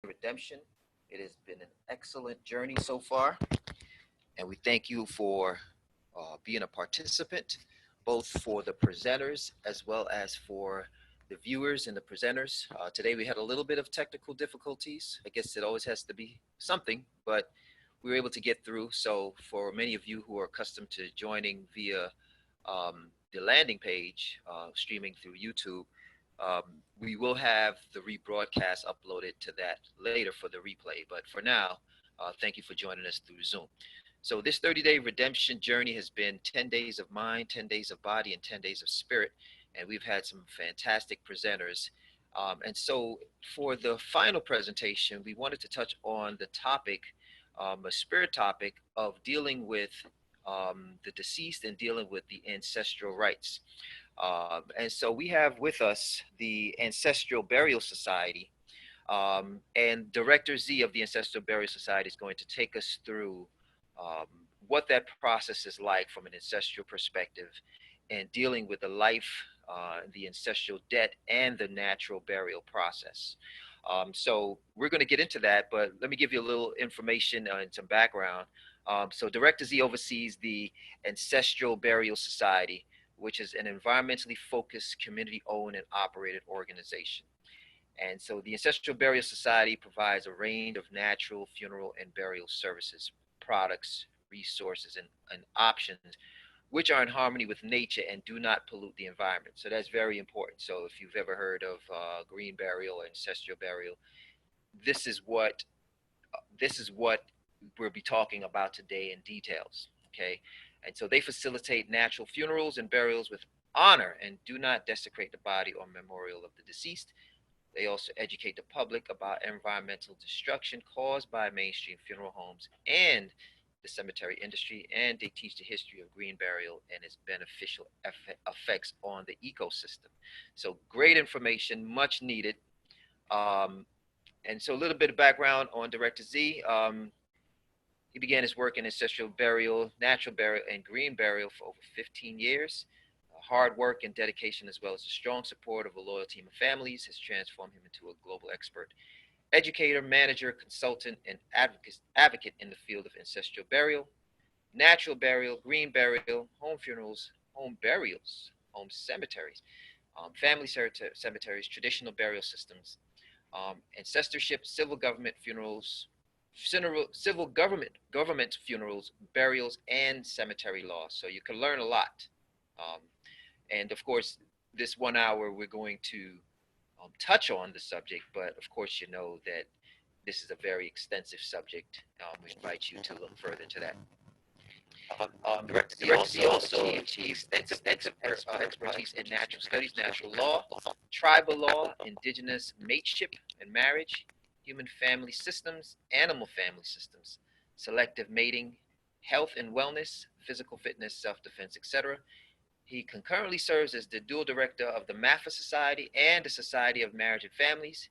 redemption. It has been an excellent journey so far, and we thank you for being a participant, both for the presenters as well as for the viewers and the presenters. Today we had a little bit of technical difficulties. I guess it always has to be something, but we were able to get through. So for many of you who are accustomed to joining via the landing page, streaming through YouTube, we will have the rebroadcast uploaded to that later for the replay. But for now, thank you for joining us through Zoom. So this 30-day redemption journey has been 10 days of mind, 10 days of body, and 10 days of spirit. And we've had some fantastic presenters. And so for the final presentation, we wanted to touch on the topic, a spirit topic of dealing with the deceased and dealing with the ancestral rites. And so we have with us the Ancestral Burial Society, and Director Z of the Ancestral Burial Society is going to take us through um, what that process is like from an ancestral perspective and dealing with the life, the ancestral debt, and the natural burial process. So we're going to get into that, but let me give you a little information and some background. So Director Z oversees the Ancestral Burial Society, which is an environmentally focused, community-owned and operated organization. And so the Ancestral Burial Society provides a range of natural funeral and burial services, products, resources, and options which are in harmony with nature and do not pollute the environment. So that's very important. So if you've ever heard of green burial or ancestral burial, this is what this is what we'll be talking about today in details. Okay, and so they facilitate natural funerals and burials with honor and do not desecrate the body or memorial of the deceased. They also educate the public about environmental destruction caused by mainstream funeral homes and the cemetery industry, and they teach the history of green burial and its beneficial effects on the ecosystem. So great information, much needed. Um, and so a little bit of background on Director Z. He began his work in ancestral burial, natural burial, and green burial for over 15 years. Hard work and dedication, as well as the strong support of a loyal team of families, has transformed him into a global expert, educator, manager, consultant, and advocate in the field of ancestral burial, natural burial, green burial, home funerals, home burials, home cemeteries, family cemeteries, traditional burial systems, ancestorship, civil government funerals, civil government funerals, burials, and cemetery law. So you can learn a lot. Um, and of course, this 1 hour we're going to touch on the subject, but of course, you know that this is a very extensive subject. We invite you to look further into that. Director Z also achieves extensive expertise in natural studies, natural law, tribal law, indigenous mateship and marriage, human family systems, animal family systems, selective mating, health and wellness, physical fitness, self-defense, etc. He concurrently serves as the dual director of the MAFA Society and the Society of Marriage and Families.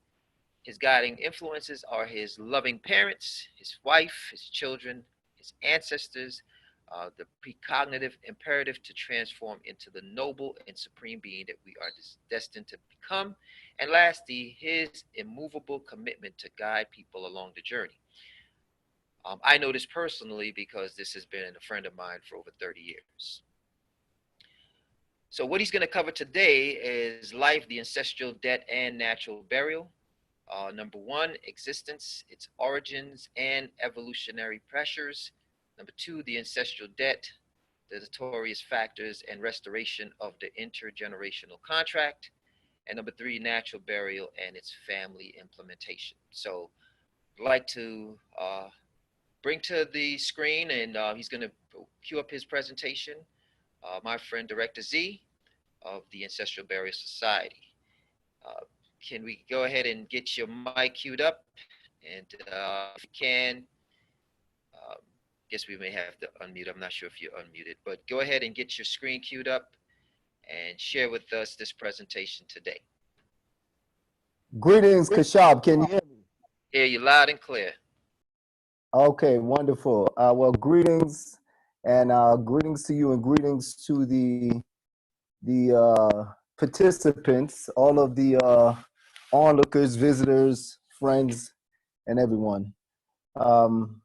His guiding influences are his loving parents, his wife, his children, his ancestors, the precognitive imperative to transform into the noble and supreme being that we are destined to become, and lastly, his immovable commitment to guide people along the journey. I know this personally because this has been a friend of mine for over 30 years. So what he's going to cover today is life, the ancestral debt, and natural burial. Number one, existence, its origins, and evolutionary pressures. Number two, the ancestral debt, the deleterious factors, and restoration of the intergenerational contract. And number three, natural burial and its family implementation. So I'd like to bring to the screen, and he's going to cue up his presentation, my friend Director Z of the Ancestral Burial Society. Can we go ahead and get your mic queued up? And if you can, guess we may have to unmute. I'm not sure if you're unmuted, but go ahead and get your screen queued up and share with us this presentation today. Greetings, Kashab. Can you hear me? Hear you loud and clear. Okay, wonderful. Well, greetings and greetings to you and greetings to the participants, all of the onlookers, visitors, friends, and everyone. Um,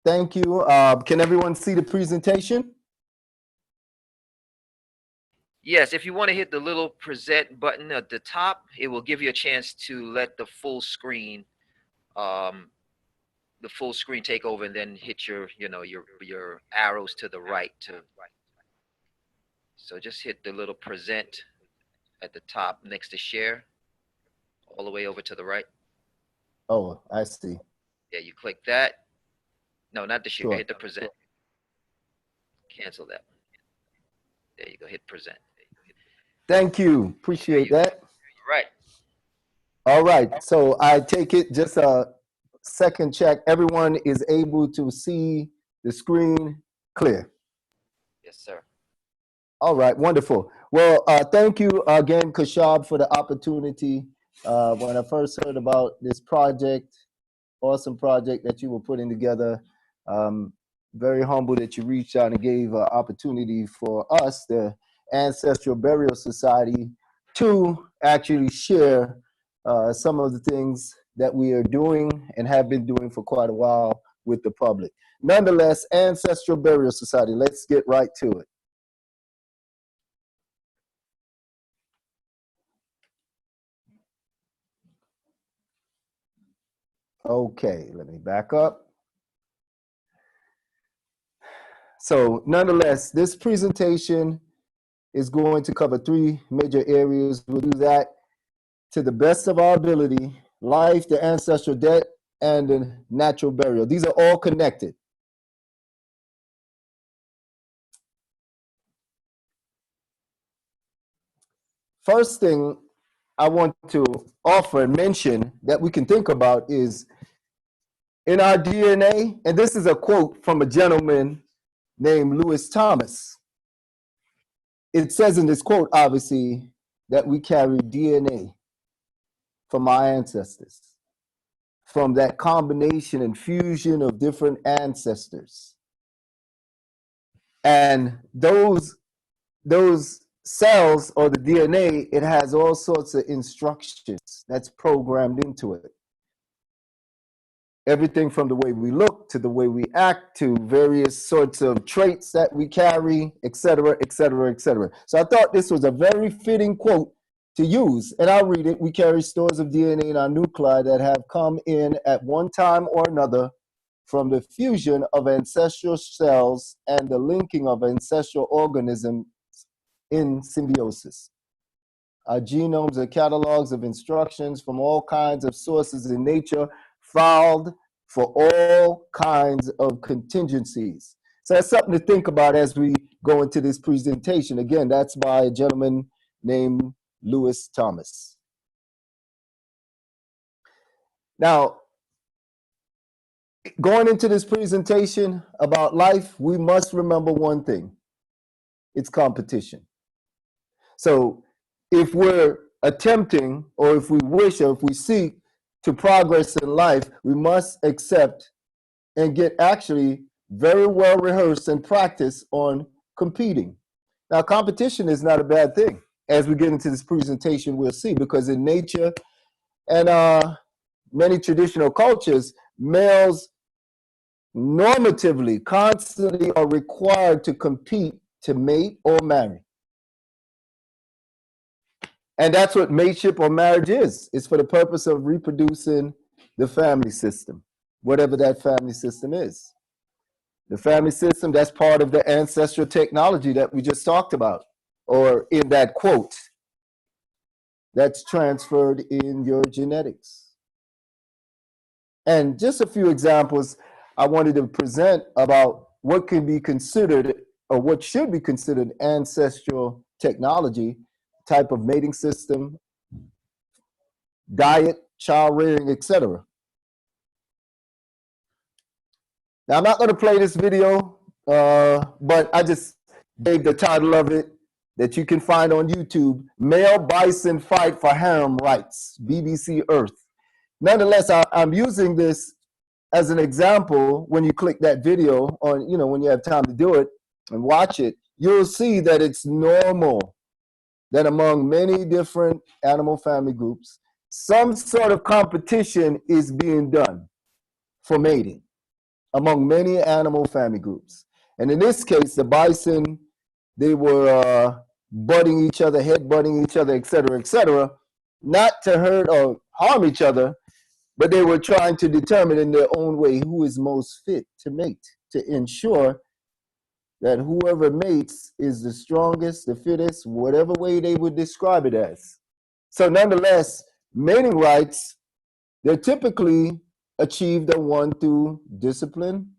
thank you. Can everyone see the presentation? Yes, if you want to hit the little present button at the top, it will give you a chance to let um, the full screen take over, and then hit your arrows to the right to. So just hit the little present at the top next to share, all the way over to the right. Oh, I see. Yeah, you click that. No, not the share. Sure. Hit the present. Cancel that one. There you go. Hit present. Thank you. There Appreciate you go. that. All right. All right. So I take it, just a second check. Everyone is able to see the screen clear. Yes, sir. All right. Wonderful. Well, thank you again, Kashab, for the opportunity. When I first heard about this project, awesome project that you were putting together, very humble that you reached out and gave an opportunity for us, the Ancestral Burial Society, to actually share some of the things that we are doing and have been doing for quite a while with the public. Nonetheless, Ancestral Burial Society, let's get right to it. Okay, let me back up. So nonetheless, this presentation is going to cover three major areas. We'll do that to the best of our ability: life, the ancestral debt, and the natural burial. These are all connected. First thing I want to offer and mention that we can think about is in our DNA, and this is a quote from a gentleman named Lewis Thomas. It says in this quote, obviously, that we carry DNA from our ancestors, from that combination and fusion of different ancestors. And those cells, or the DNA, it has all sorts of instructions that's programmed into it. Everything from the way we look to the way we act to various sorts of traits that we carry, et cetera, et cetera, et cetera. So I thought this was a very fitting quote to use, and I'll read it. We carry stores of DNA in our nuclei that have come in at one time or another from the fusion of ancestral cells and the linking of ancestral organisms in symbiosis. Our genomes are catalogs of instructions from all kinds of sources in nature, filed for all kinds of contingencies. So that's something to think about as we go into this presentation. Again, that's by a gentleman named Lewis Thomas. Now, going into this presentation about life, we must remember one thing: it's competition. So if we're attempting, or if we wish, or if we seek to progress in life, we must accept and get actually very well rehearsed and practice on competing. Now, competition is not a bad thing. As we get into this presentation, we'll see, because in nature and many traditional cultures, males normatively, constantly are required to compete to mate or marry. And that's what mateship or marriage is. It's for the purpose of reproducing the family system, whatever that family system is. The family system, that's part of the ancestral technology that we just talked about, or in that quote, that's transferred in your genetics. And just a few examples I wanted to present about what can be considered, or what should be considered, ancestral technology: type of mating system, diet, child rearing, etc. Now, I'm not going to play this video, but I just gave the title of it that you can find on YouTube: Male Bison Fight for Harem Rights, BBC Earth. Nonetheless, I'm using this as an example. When you click that video on, when you have time to do it and watch it, you'll see that it's normal that among many different animal family groups, some sort of competition is being done for mating among many animal family groups. And in this case, the bison, they were butting each other, head butting each other, et cetera, not to hurt or harm each other, but they were trying to determine in their own way who is most fit to mate, to ensure that whoever mates is the strongest, the fittest, whatever way they would describe it as. So nonetheless, mating rights, they're typically achieved or won through discipline,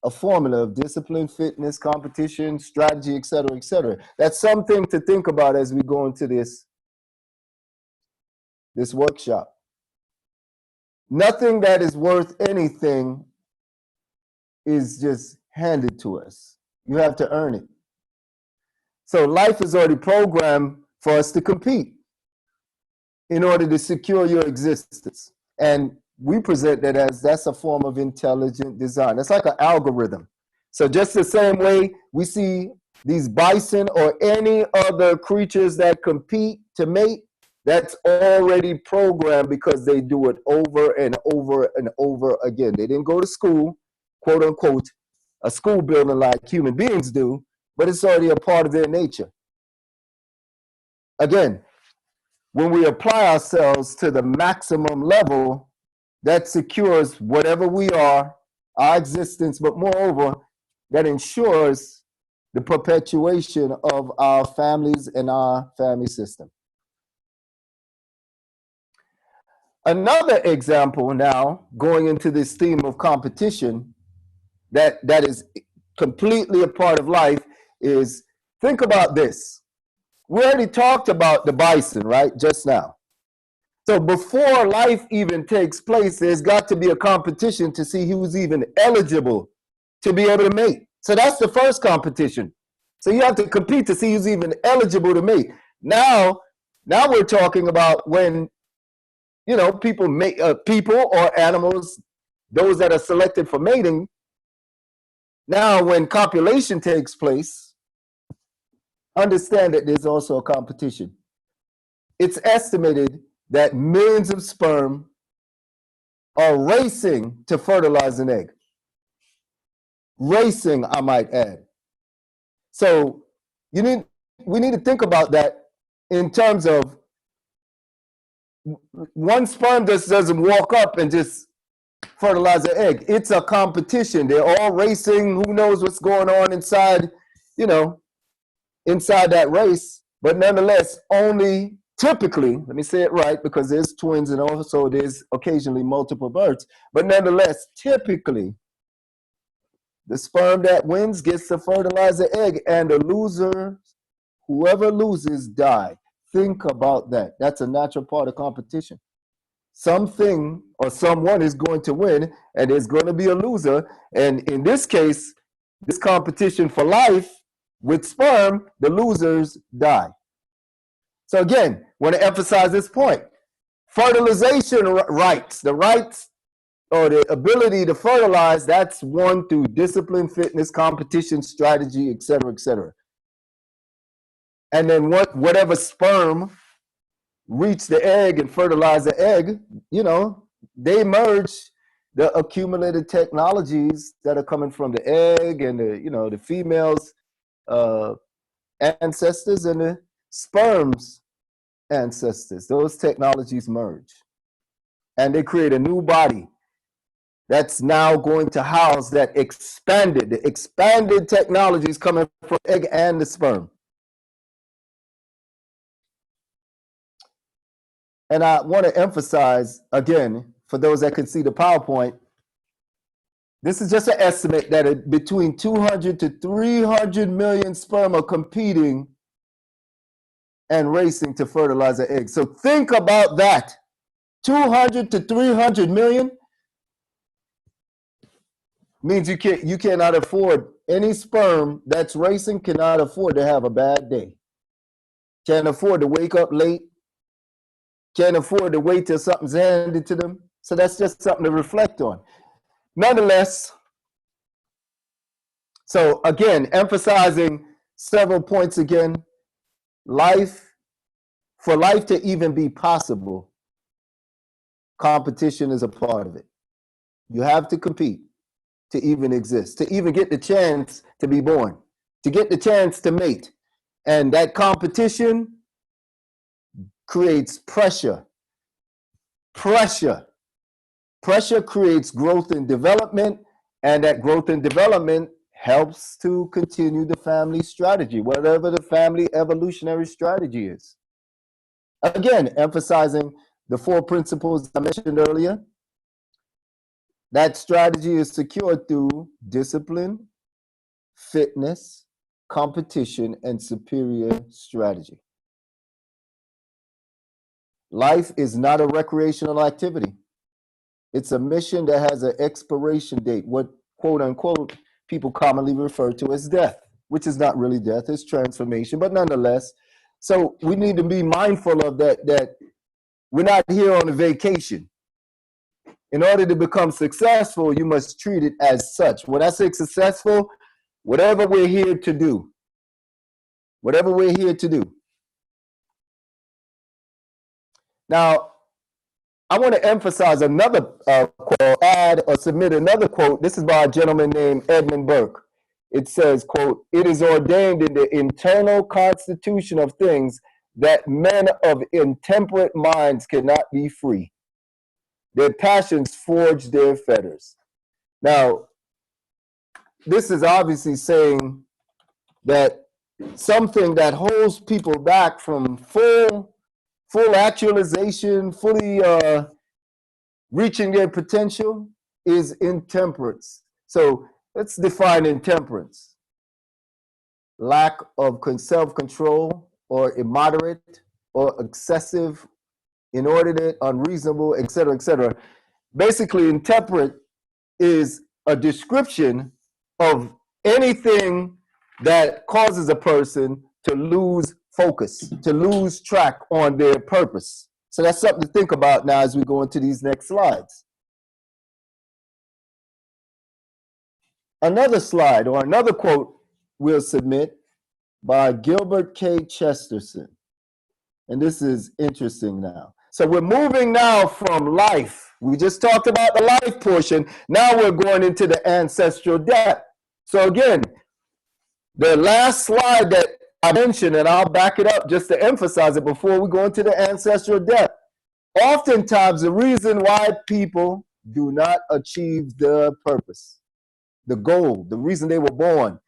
a formula of discipline, fitness, competition, strategy, et cetera, et cetera. That's something to think about as we go into this workshop. Nothing that is worth anything is just handed to us. You have to earn it. So life is already programmed for us to compete in order to secure your existence. And we present that as that's a form of intelligent design. It's like an algorithm. So just the same way we see these bison or any other creatures that compete to mate, that's already programmed because they do it over and over and over again. They didn't go to school, quote unquote, a school building like human beings do, but it's already a part of their nature. Again, when we apply ourselves to the maximum level, that secures whatever we are, our existence, but moreover, that ensures the perpetuation of our families and our family system. Another example now, going into this theme of competition, that is completely a part of life, is think about this. We already talked about the bison, right, just now. So before life even takes place, there's got to be a competition to see who's even eligible to be able to mate. So that's the first competition. So you have to compete to see who's even eligible to mate. Now we're talking about when, you know, people or animals, those that are selected for mating. Now, when copulation takes place, understand that there's also a competition. It's estimated that millions of sperm are racing to fertilize an egg. Racing, I might add. So we need to think about that in terms of one sperm just doesn't walk up and just fertilize an egg. It's a competition. They're all racing. Who knows what's going on inside, inside that race. But nonetheless, only typically, let me say it right, because there's twins and also there's occasionally multiple birds. But nonetheless, typically, the sperm that wins gets to fertilize the egg, and the loser, whoever loses, die. Think about that. That's a natural part of competition. Something or someone is going to win, and there's going to be a loser. And in this case, this competition for life with sperm, the losers die. So again, want to emphasize this point. Fertilization rights, the rights or the ability to fertilize, that's won through discipline, fitness, competition, strategy, et cetera, et cetera. And then whatever sperm reach the egg and fertilize the egg, they merge the accumulated technologies that are coming from the egg and the female's ancestors and the sperm's ancestors. Those technologies merge, and they create a new body that's now going to house the expanded technologies coming from the egg and the sperm. And I want to emphasize, again, for those that can see the PowerPoint, this is just an estimate that between 200 to 300 million sperm are competing and racing to fertilize an egg. So think about that. 200 to 300 million means you cannot afford, any sperm that's racing cannot afford to have a bad day. Can't afford to wake up late. Can't afford to wait till something's handed to them. So that's just something to reflect on. Nonetheless, so again, emphasizing several points again, for life to even be possible, Competition is a part of it. You have to compete to even exist, to even get the chance to be born, to get the chance to mate. And that competition creates pressure. Pressure. Pressure creates growth and development, and that growth and development helps to continue the family strategy, whatever the family evolutionary strategy is. Again, emphasizing the 4 principles I mentioned earlier. That strategy is secured through discipline, fitness, competition, and superior strategy. Life is not a recreational activity. It's a mission that has an expiration date, what quote unquote people commonly refer to as death, which is not really death, it's transformation, but nonetheless. So we need to be mindful of that we're not here on a vacation. In order to become successful, you must treat it as such. When I say successful, whatever we're here to do, whatever we're here to do. Now, I want to emphasize another quote, add or submit another quote. This is by a gentleman named Edmund Burke. It says, quote, "It is ordained in the internal constitution of things that men of intemperate minds cannot be free. Their passions forge their fetters." Now, this is obviously saying that something that holds people back from full actualization, fully reaching their potential is intemperance. So let's define intemperance. Lack of self-control or immoderate or excessive, inordinate, unreasonable, etc., etc. Basically, intemperate is a description of anything that causes a person to lose focus, to lose track on their purpose. So that's something to think about now as we go into these next slides. Another slide or another quote we'll submit by Gilbert K. Chesterton. And this is interesting now. So we're moving now from life. We just talked about the life portion. Now we're going into the ancestral depth. So again, the last slide that I mentioned, and I'll back it up just to emphasize it before we go into the ancestral depth. Oftentimes, the reason why people do not achieve the purpose, the goal, the reason they were born,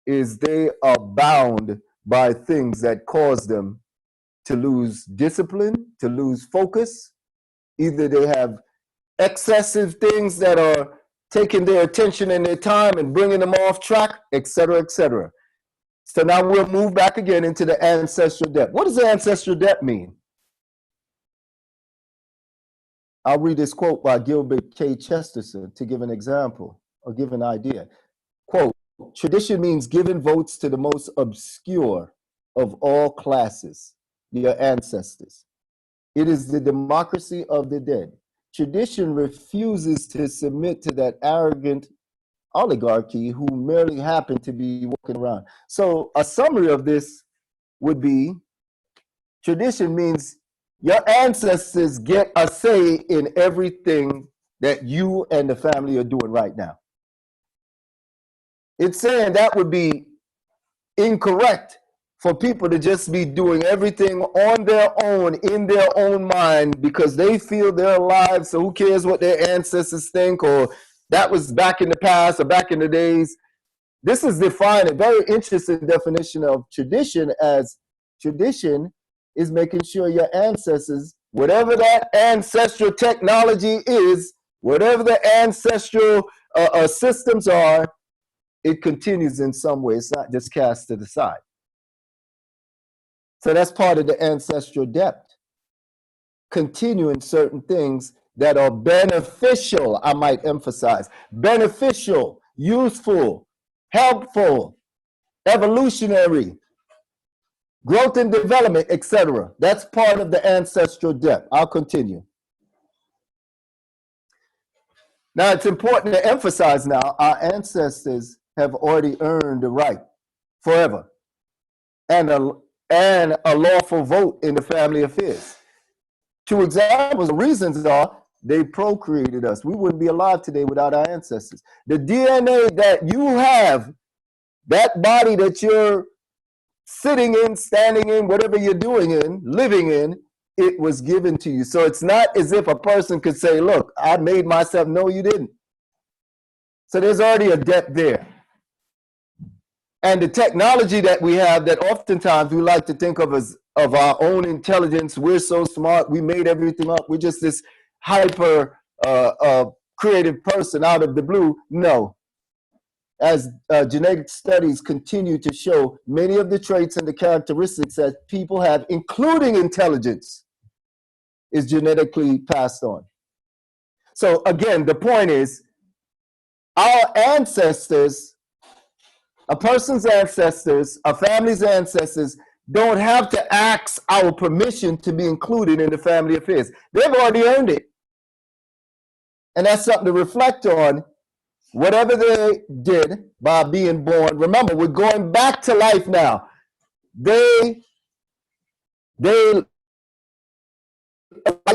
is they are bound by things that cause them to lose discipline, to lose focus. Either they have excessive things that are taking their attention and their time and bringing them off track, etc., etc. So now we'll move back again into the ancestral depth. What does the ancestral depth mean? I'll read this quote by Gilbert K. Chesterton to give an example or give an idea. Quote, "Tradition means giving votes to the most obscure of all classes, your ancestors. It is the democracy of the dead. Tradition refuses to submit to that arrogant oligarchy who merely happen to be walking around." So a summary of this would be, tradition means your ancestors get a say in everything that you and the family are doing right now. It's saying that would be incorrect for people to just be doing everything on their own, in their own mind, because they feel they're alive, so who cares what their ancestors think, or that was back in the past or back in the days. This is defined, a very interesting definition of tradition, as tradition is making sure your ancestors, whatever that ancestral technology is, whatever the ancestral systems are, it continues in some way. It's not just cast to the side. So that's part of the ancestral depth. Continuing certain things that are beneficial, I might emphasize, beneficial, useful, helpful, evolutionary, growth and development, etc. That's part of the ancestral depth. I'll continue. Now, it's important to emphasize now, our ancestors have already earned the right forever and a lawful vote in the family affairs. Two examples, the reasons are they procreated us. We wouldn't be alive today without our ancestors. The DNA that you have, that body that you're sitting in, standing in, whatever you're doing in, living in, it was given to you. So it's not as if a person could say, look, I made myself. No, you didn't. So there's already a depth there. And the technology that we have that oftentimes we like to think of as of our own intelligence, we're so smart, we made everything up, we're just this hyper creative person out of the blue. No. As genetic studies continue to show, many of the traits and the characteristics that people have, including intelligence, is genetically passed on. So again, the point is, our ancestors, a person's ancestors, a family's ancestors, don't have to ask our permission to be included in the family affairs. They've already earned it. And that's something to reflect on. Whatever they did by being born, remember, we're going back to life now. They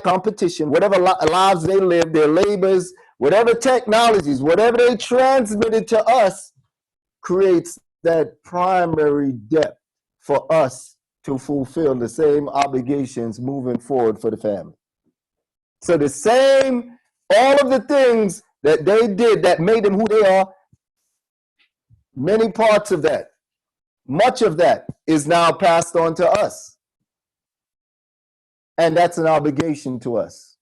competition, whatever lives they live, their labors, whatever technologies, whatever they transmitted to us, creates that primary depth for us to fulfill the same obligations moving forward for the family. So the same, all of the things that they did that made them who they are, many parts of that, much of that is now passed on to us. And that's an obligation to us.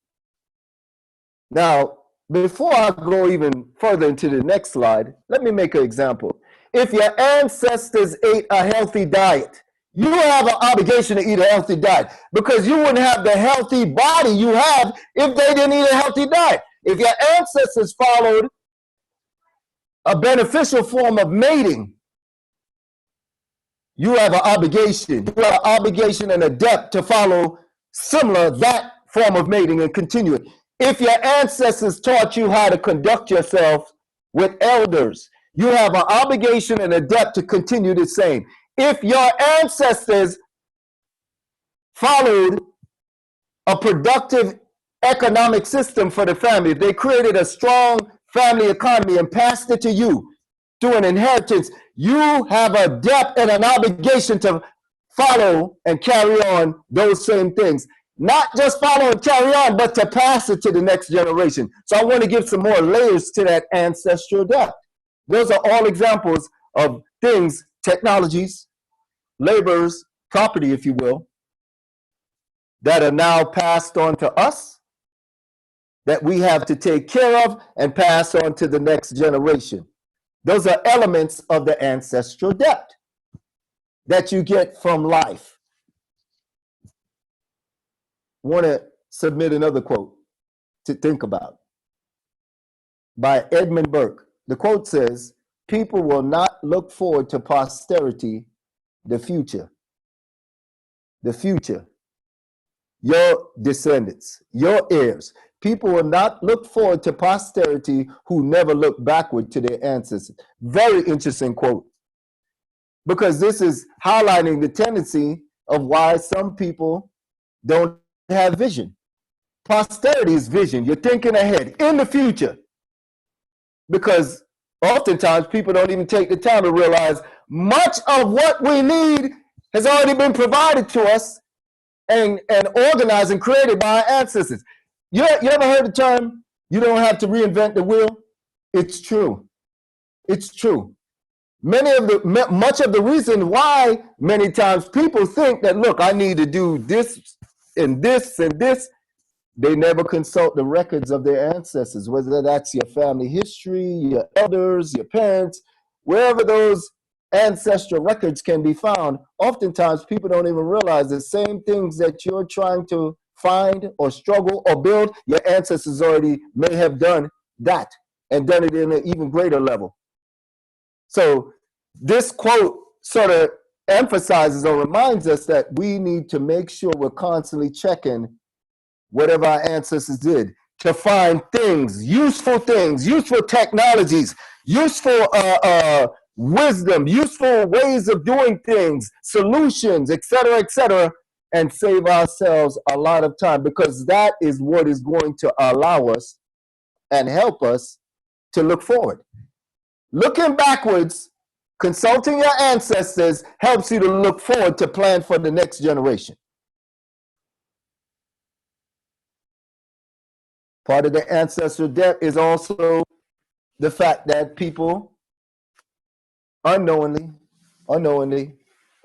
Now, before I go even further into the next slide, let me make an example. If your ancestors ate a healthy diet, you have an obligation to eat a healthy diet, because you wouldn't have the healthy body you have if they didn't eat a healthy diet. If your ancestors followed a beneficial form of mating, you have an obligation. You have an obligation and a debt to follow similar that form of mating and continue it. If your ancestors taught you how to conduct yourself with elders, you have an obligation and a debt to continue the same. If your ancestors followed a productive economic system for the family, if they created a strong family economy and passed it to you through an inheritance, you have a debt and an obligation to follow and carry on those same things. Not just follow and carry on, but to pass it to the next generation. So I want to give some more layers to that ancestral debt. Those are all examples of things, technologies, labors, property, if you will, that are now passed on to us, that we have to take care of and pass on to the next generation. Those are elements of the ancestral debt that you get from life. I want to submit another quote to think about by Edmund Burke. The quote says, "People will not look forward to posterity, the future, your descendants, your heirs. People will not look forward to posterity who never look backward to their ancestors." Very interesting quote, because this is highlighting the tendency of why some people don't have vision. Posterity is vision. You're thinking ahead in the future, because oftentimes people don't even take the time to realize much of what we need has already been provided to us and organized and created by our ancestors. You ever heard the term, you don't have to reinvent the wheel? It's true. It's true. Much of the reason why many times people think that, look, I need to do this and this and this, they never consult the records of their ancestors, whether that's your family history, your elders, your parents, wherever those ancestral records can be found. Oftentimes people don't even realize the same things that you're trying to find or struggle or build, your ancestors already may have done that and done it in an even greater level. So this quote sort of emphasizes or reminds us that we need to make sure we're constantly checking whatever our ancestors did to find things, useful technologies, useful wisdom, useful ways of doing things, solutions, et cetera, and save ourselves a lot of time, because that is what is going to allow us and help us to look forward. Looking backwards, consulting your ancestors helps you to look forward to plan for the next generation. Part of the ancestral debt is also the fact that people unknowingly,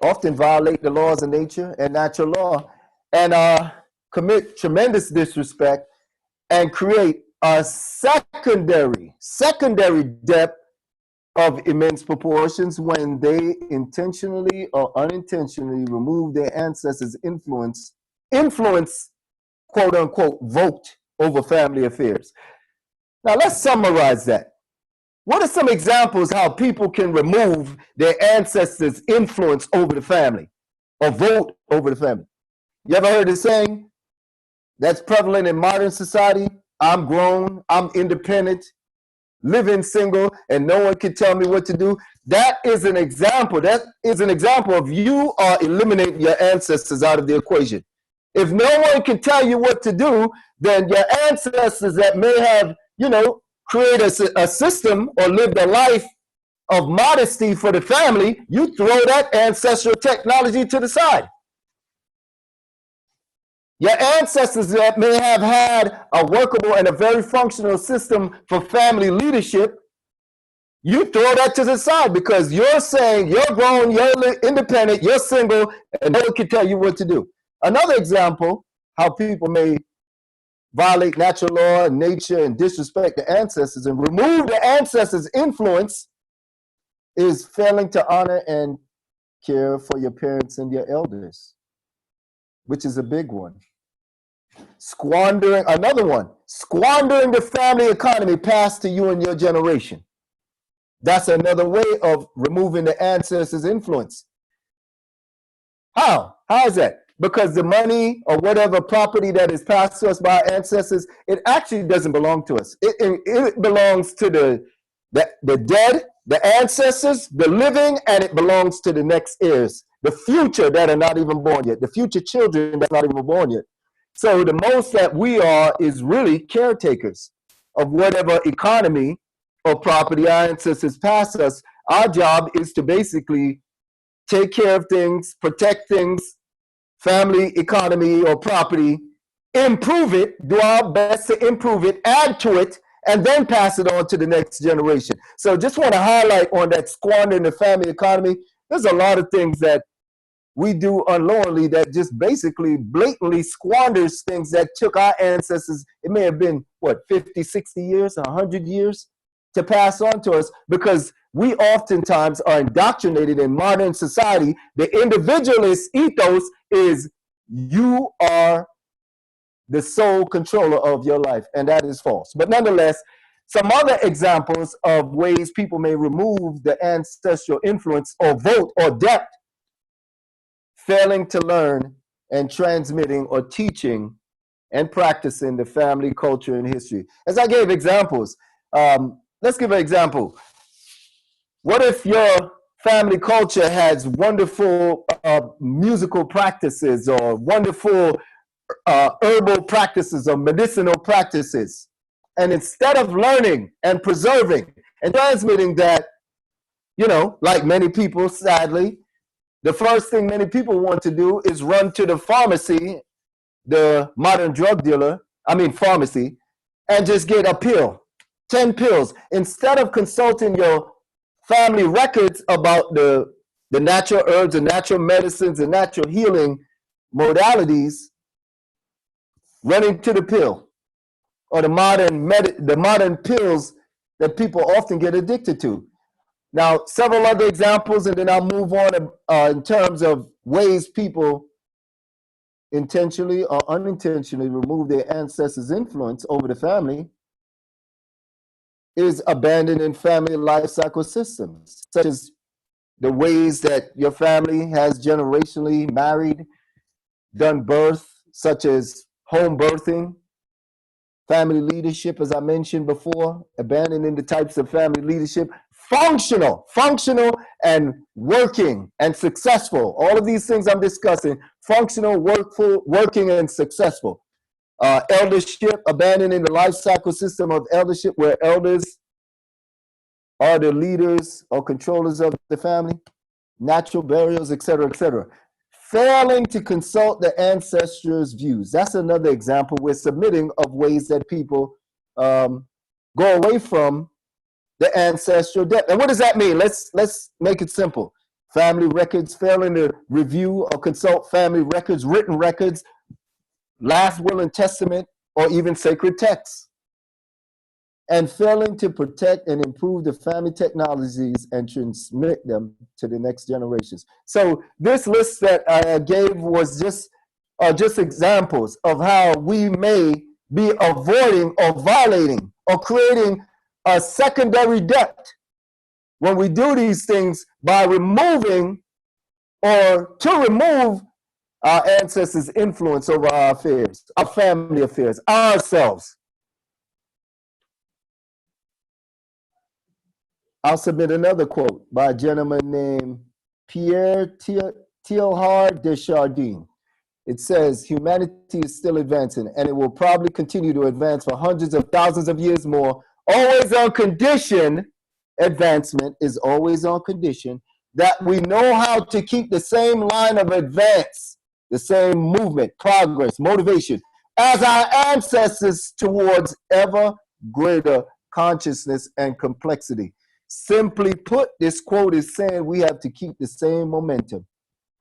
often violate the laws of nature and natural law, and commit tremendous disrespect and create a secondary debt of immense proportions when they intentionally or unintentionally remove their ancestors' influence, quote unquote, vote over family affairs. Now let's summarize that. What are some examples how people can remove their ancestors' influence over the family or vote over the family? You ever heard the saying that's prevalent in modern society? I'm grown, I'm independent, living single, and no one can tell me what to do. That is an example. That is an example of you are eliminating your ancestors out of the equation. If no one can tell you what to do, then your ancestors that may have, create a system or lived a life of modesty for the family, you throw that ancestral technology to the side. Your ancestors that may have had a workable and a very functional system for family leadership, you throw that to the side because you're saying you're grown, you're independent, you're single, and no one can tell you what to do. Another example, how people may violate natural law and nature and disrespect the ancestors and remove the ancestors' influence, is failing to honor and care for your parents and your elders, which is a big one. Another one, squandering the family economy passed to you and your generation. That's another way of removing the ancestors' influence. How? How is that? Because the money or whatever property that is passed to us by our ancestors, it actually doesn't belong to us. It belongs to the dead, the ancestors, the living, and it belongs to the next heirs, the future that are not even born yet, the future children that are not even born yet. So the most that we are is really caretakers of whatever economy or property our ancestors pass us. Our job is to basically take care of things, protect things, family, economy, or property, improve it, do our best to improve it, add to it, and then pass it on to the next generation. So just want to highlight on that squandering the family economy. There's a lot of things that we do unknowingly that just basically blatantly squanders things that took our ancestors, it may have been, 50, 60 years, 100 years to pass on to us, because we oftentimes are indoctrinated in modern society. The individualist ethos is you are the sole controller of your life, and that is false. But nonetheless, some other examples of ways people may remove the ancestral influence or vote or debt: failing to learn and transmitting or teaching and practicing the family culture and history. As I gave examples, let's give an example. What if your family culture has wonderful musical practices or wonderful herbal practices or medicinal practices, and instead of learning and preserving and transmitting that, like many people, sadly, the first thing many people want to do is run to the pharmacy, the modern drug dealer, pharmacy, and just get a pill, 10 pills, instead of consulting your family records about the natural herbs and natural medicines and natural healing modalities. Running to the pill or the modern pills that people often get addicted to. Now, several other examples, and then I'll move on in terms of ways people intentionally or unintentionally remove their ancestors' influence over the family, is abandoning family life cycle systems, such as the ways that your family has generationally married, done birth, such as home birthing, family leadership, as I mentioned before, abandoning the types of family leadership, functional and working and successful. All of these things I'm discussing, functional, workful, working and successful. Eldership, abandoning the life cycle system of eldership where elders are the leaders or controllers of the family, natural burials, etc., etc. Failing to consult the ancestors' views. That's another example we're submitting of ways that people go away from the ancestral debt. And what does that mean? Let's make it simple. Family records, failing to review or consult family records, written records, last will and testament, or even sacred texts. And failing to protect and improve the family technologies and transmit them to the next generations. So this list that I gave was just examples of how we may be avoiding or violating or creating a secondary debt when we do these things by removing or to remove our ancestors' influence over our affairs, our family affairs, ourselves. I'll submit another quote by a gentleman named Pierre Teilhard de Chardin. It says, humanity is still advancing, and it will probably continue to advance for hundreds of thousands of years more, always on condition, advancement is always on condition, that we know how to keep the same line of advance, the same movement, progress, motivation, as our ancestors towards ever greater consciousness and complexity. Simply put, this quote is saying we have to keep the same momentum,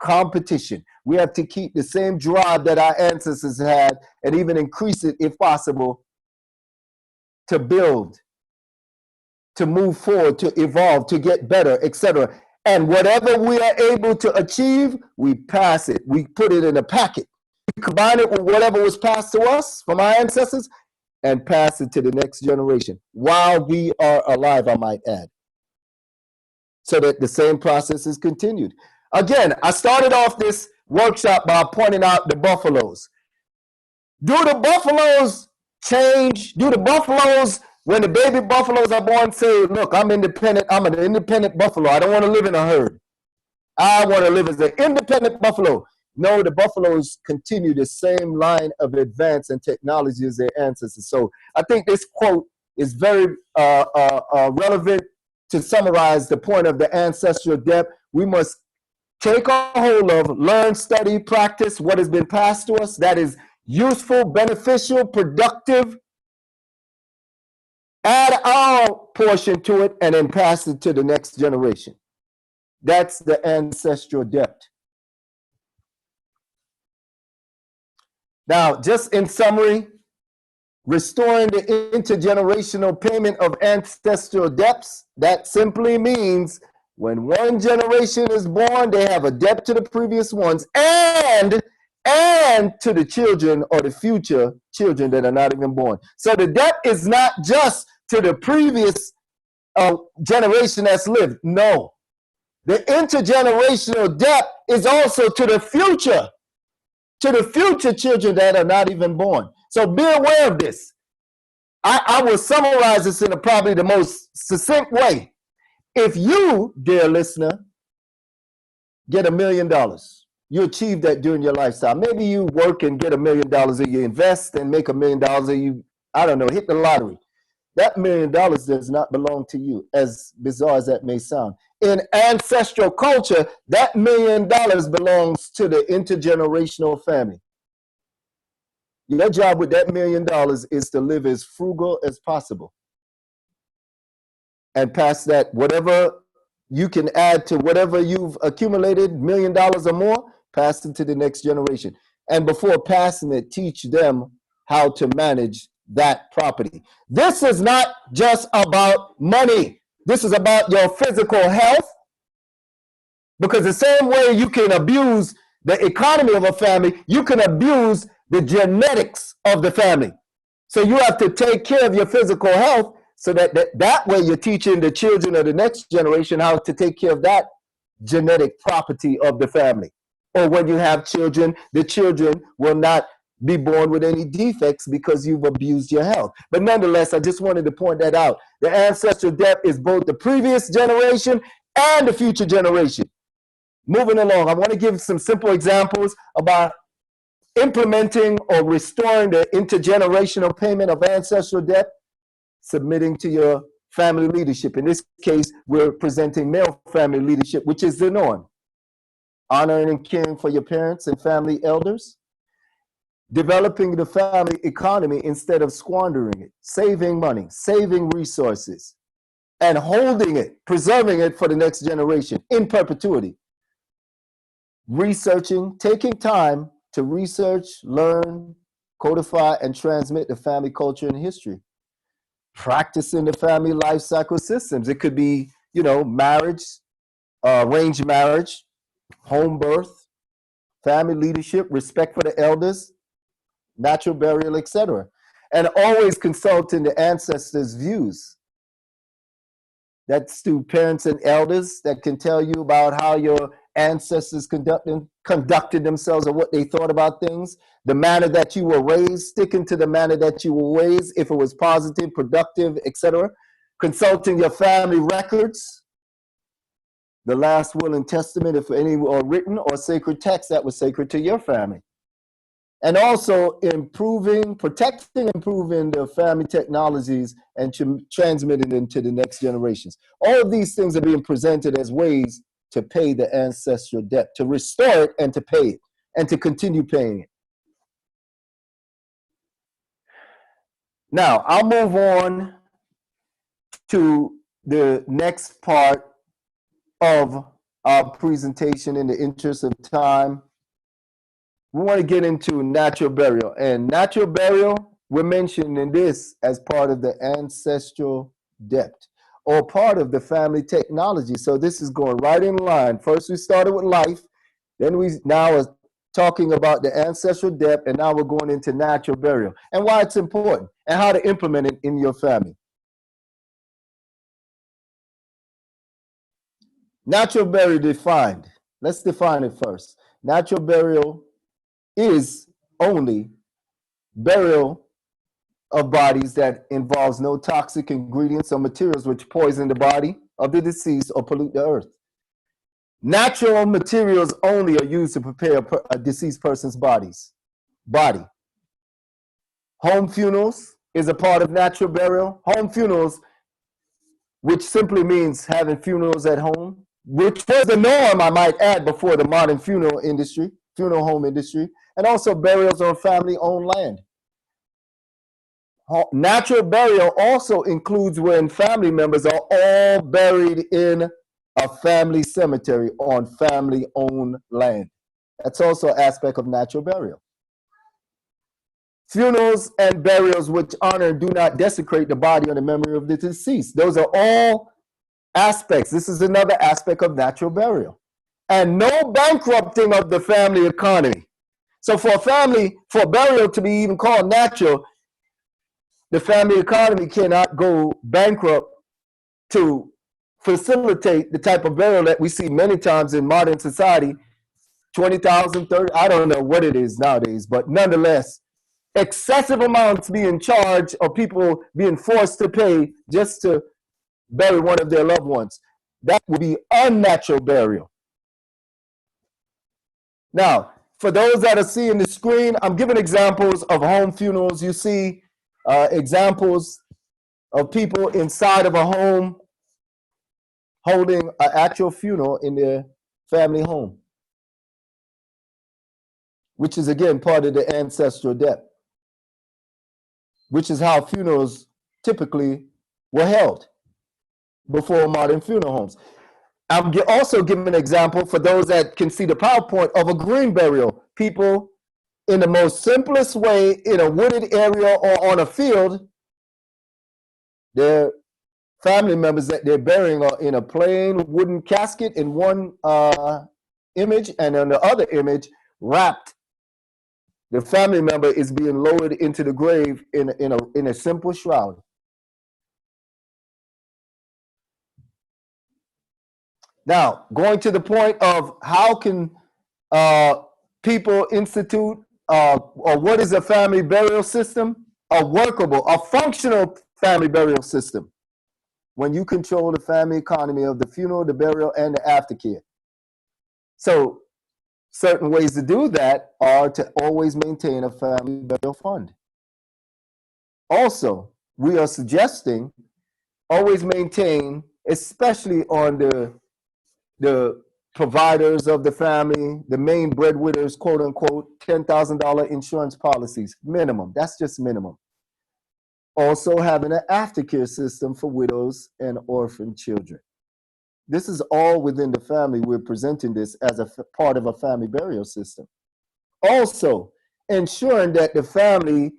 competition. We have to keep the same drive that our ancestors had and even increase it if possible to build, to move forward, to evolve, to get better, etc. And whatever we are able to achieve, we pass it. We put it in a packet. We combine it with whatever was passed to us from our ancestors and pass it to the next generation while we are alive, I might add, so that the same process is continued. Again, I started off this workshop by pointing out the buffaloes. Do the buffaloes change? Do the buffaloes, when the baby buffaloes are born, say, look, I'm independent, I'm an independent buffalo, I don't want to live in a herd, I want to live as an independent buffalo? No, the buffaloes continue the same line of advance and technology as their ancestors. So I think this quote is very relevant to summarize the point of the ancestral debt. We must take a hold of, learn, study, practice what has been passed to us that is useful, beneficial, productive, add our portion to it, and then pass it to the next generation. That's the ancestral debt. Now, just in summary, restoring the intergenerational payment of ancestral debts, that simply means when one generation is born, they have a debt to the previous ones and to the children or the future children that are not even born. So the debt is not just to the previous generation that's lived. No, the intergenerational debt is also to the future children that are not even born. So be aware of this. I will summarize this in probably the most succinct way. If you, dear listener, get $1 million, you achieve that during your lifestyle. Maybe you work and get $1 million, or you invest and make $1 million, or you, I don't know, hit the lottery. That $1 million does not belong to you, as bizarre as that may sound. In ancestral culture, that $1 million belongs to the intergenerational family. Your job with that $1 million is to live as frugal as possible and pass that, whatever you can add to whatever you've accumulated, $1 million or more, pass it to the next generation. And before passing it, teach them how to manage that property. This is not just about money. This is about your physical health, because the same way you can abuse the economy of a family, you can abuse the genetics of the family. So you have to take care of your physical health so that way you're teaching the children of the next generation how to take care of that genetic property of the family. Or when you have children, the children will not be born with any defects because you've abused your health. But nonetheless, I just wanted to point that out. The ancestral debt is both the previous generation and the future generation. Moving along, I want to give some simple examples about implementing or restoring the intergenerational payment of ancestral debt, submitting to your family leadership. In this case, we're presenting male family leadership, which is the norm. Honoring and caring for your parents and family elders, developing the family economy instead of squandering it, saving money, saving resources, and holding it, preserving it for the next generation in perpetuity. Researching, taking time to research, learn, codify, and transmit the family culture and history. Practicing the family life cycle systems. It could be, marriage, arranged marriage, home birth, family leadership, respect for the elders, natural burial, etc. And always consulting the ancestors' views. That's to parents and elders that can tell you about how your ancestors conducted themselves or what they thought about things, the manner that you were raised, sticking to the manner that you were raised, if it was positive, productive, etc. Consulting your family records, the last will and testament, if any are written, or sacred texts that were sacred to your family. And also protecting, improving the family technologies and transmitting them to the next generations. All of these things are being presented as ways to pay the ancestral debt, to restore it and to pay it, and to continue paying it. Now, I'll move on to the next part of our presentation in the interest of time. We want to get into natural burial. And natural burial, we're mentioning this as part of the ancestral debt or part of the family technology. So this is going right in line. First, we started with life. Then we now are talking about the ancestral debt. And now we're going into natural burial and why it's important and how to implement it in your family. Natural burial defined. Let's define it first. Natural burial is only burial of bodies that involves no toxic ingredients or materials which poison the body of the deceased or pollute the earth. Natural materials only are used to prepare a deceased person's body. Home funerals is a part of natural burial. Home funerals, which simply means having funerals at home, which was the norm, I might add, before the modern funeral home industry, and also burials on family-owned land. Natural burial also includes when family members are all buried in a family cemetery on family-owned land. That's also an aspect of natural burial. Funerals and burials which honor and do not desecrate the body or the memory of the deceased. Those are all aspects. This is another aspect of natural burial. And no bankrupting of the family economy. So for burial to be even called natural, the family economy cannot go bankrupt to facilitate the type of burial that we see many times in modern society, 20,000, 30, I don't know what it is nowadays, but nonetheless, excessive amounts being charged or people being forced to pay just to bury one of their loved ones. That would be unnatural burial. Now, for those that are seeing the screen, I'm giving examples of home funerals. You see examples of people inside of a home holding an actual funeral in their family home, which is again part of the ancestral debt, which is how funerals typically were held before modern funeral homes. I'm also giving an example for those that can see the PowerPoint of a green burial. People in the most simplest way in a wooded area or on a field, their family members that they're burying are in a plain wooden casket in one image, and in the other image, wrapped. The family member is being lowered into the grave in a simple shroud. Now, going to the point of how can people institute or what is a family burial system? A workable, a functional family burial system. When you control the family economy of the funeral, the burial, and the aftercare. So certain ways to do that are to always maintain a family burial fund. Also, we are suggesting always maintain, especially on the providers of the family, the main breadwinners, quote unquote, $10,000 insurance policies, minimum. That's just minimum. Also having an aftercare system for widows and orphan children. This is all within the family. We're presenting this as a part of a family burial system. Also, ensuring that the family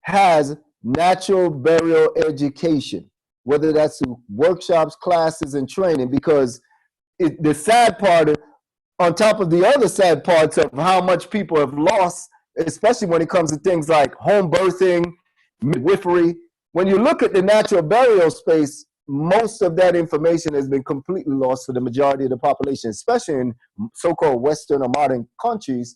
has natural burial education, whether that's through workshops, classes, and training, because the sad part, on top of the other sad parts of how much people have lost, especially when it comes to things like home birthing, midwifery, when you look at the natural burial space, most of that information has been completely lost for the majority of the population, especially in so-called Western or modern countries.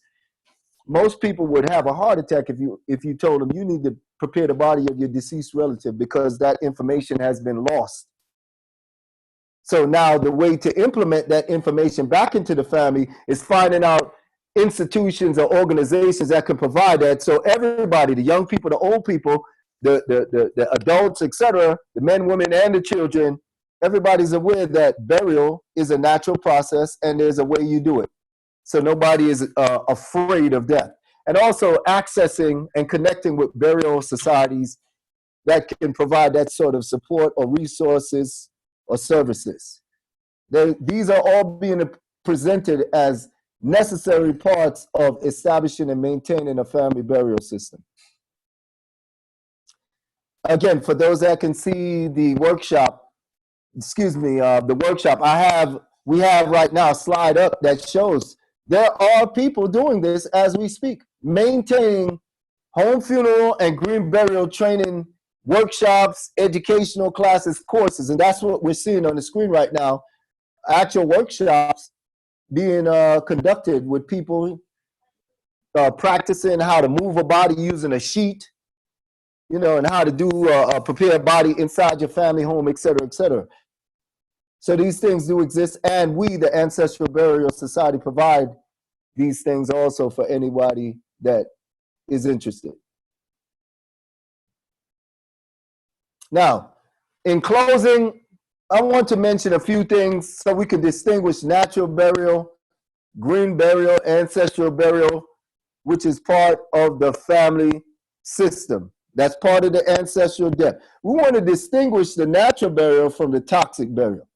Most people would have a heart attack if you told them you need to prepare the body of your deceased relative, because that information has been lost. So now the way to implement that information back into the family is finding out institutions or organizations that can provide that. So everybody, the young people, the old people, the adults, etc., the men, women, and the children, everybody's aware that burial is a natural process and there's a way you do it. So nobody is afraid of death. And also accessing and connecting with burial societies that can provide that sort of support or resources or services. These are all being presented as necessary parts of establishing and maintaining a family burial system. Again, for those that can see the workshop, we have right now a slide up that shows there are people doing this as we speak, maintaining home funeral and green burial training workshops, educational classes, courses, and that's what we're seeing on the screen right now. Actual workshops being conducted with people practicing how to move a body using a sheet, and how to do prepare a body inside your family home, et cetera, et cetera. So these things do exist, and we, the Ancestral Burial Society, provide these things also for anybody that is interested. Now, in closing, I want to mention a few things so we can distinguish natural burial, green burial, ancestral burial, which is part of the family system. That's part of the ancestral death. We want to distinguish the natural burial from the toxic burial.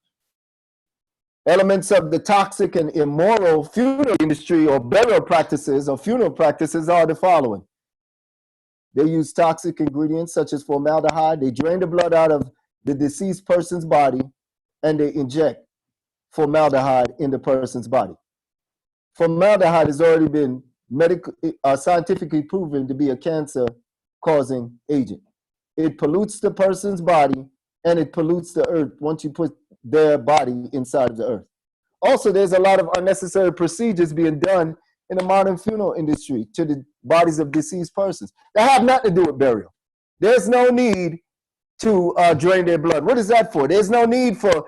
Elements of the toxic and immoral funeral industry or burial practices or funeral practices are the following. They use toxic ingredients such as formaldehyde. They drain the blood out of the deceased person's body and they inject formaldehyde in the person's body. Formaldehyde has already been scientifically proven to be a cancer-causing agent. It pollutes the person's body and it pollutes the earth once you put their body inside of the earth. Also, there's a lot of unnecessary procedures being done in the modern funeral industry to the bodies of deceased persons that have nothing to do with burial. There's no need to drain their blood. What is that for? There's no need for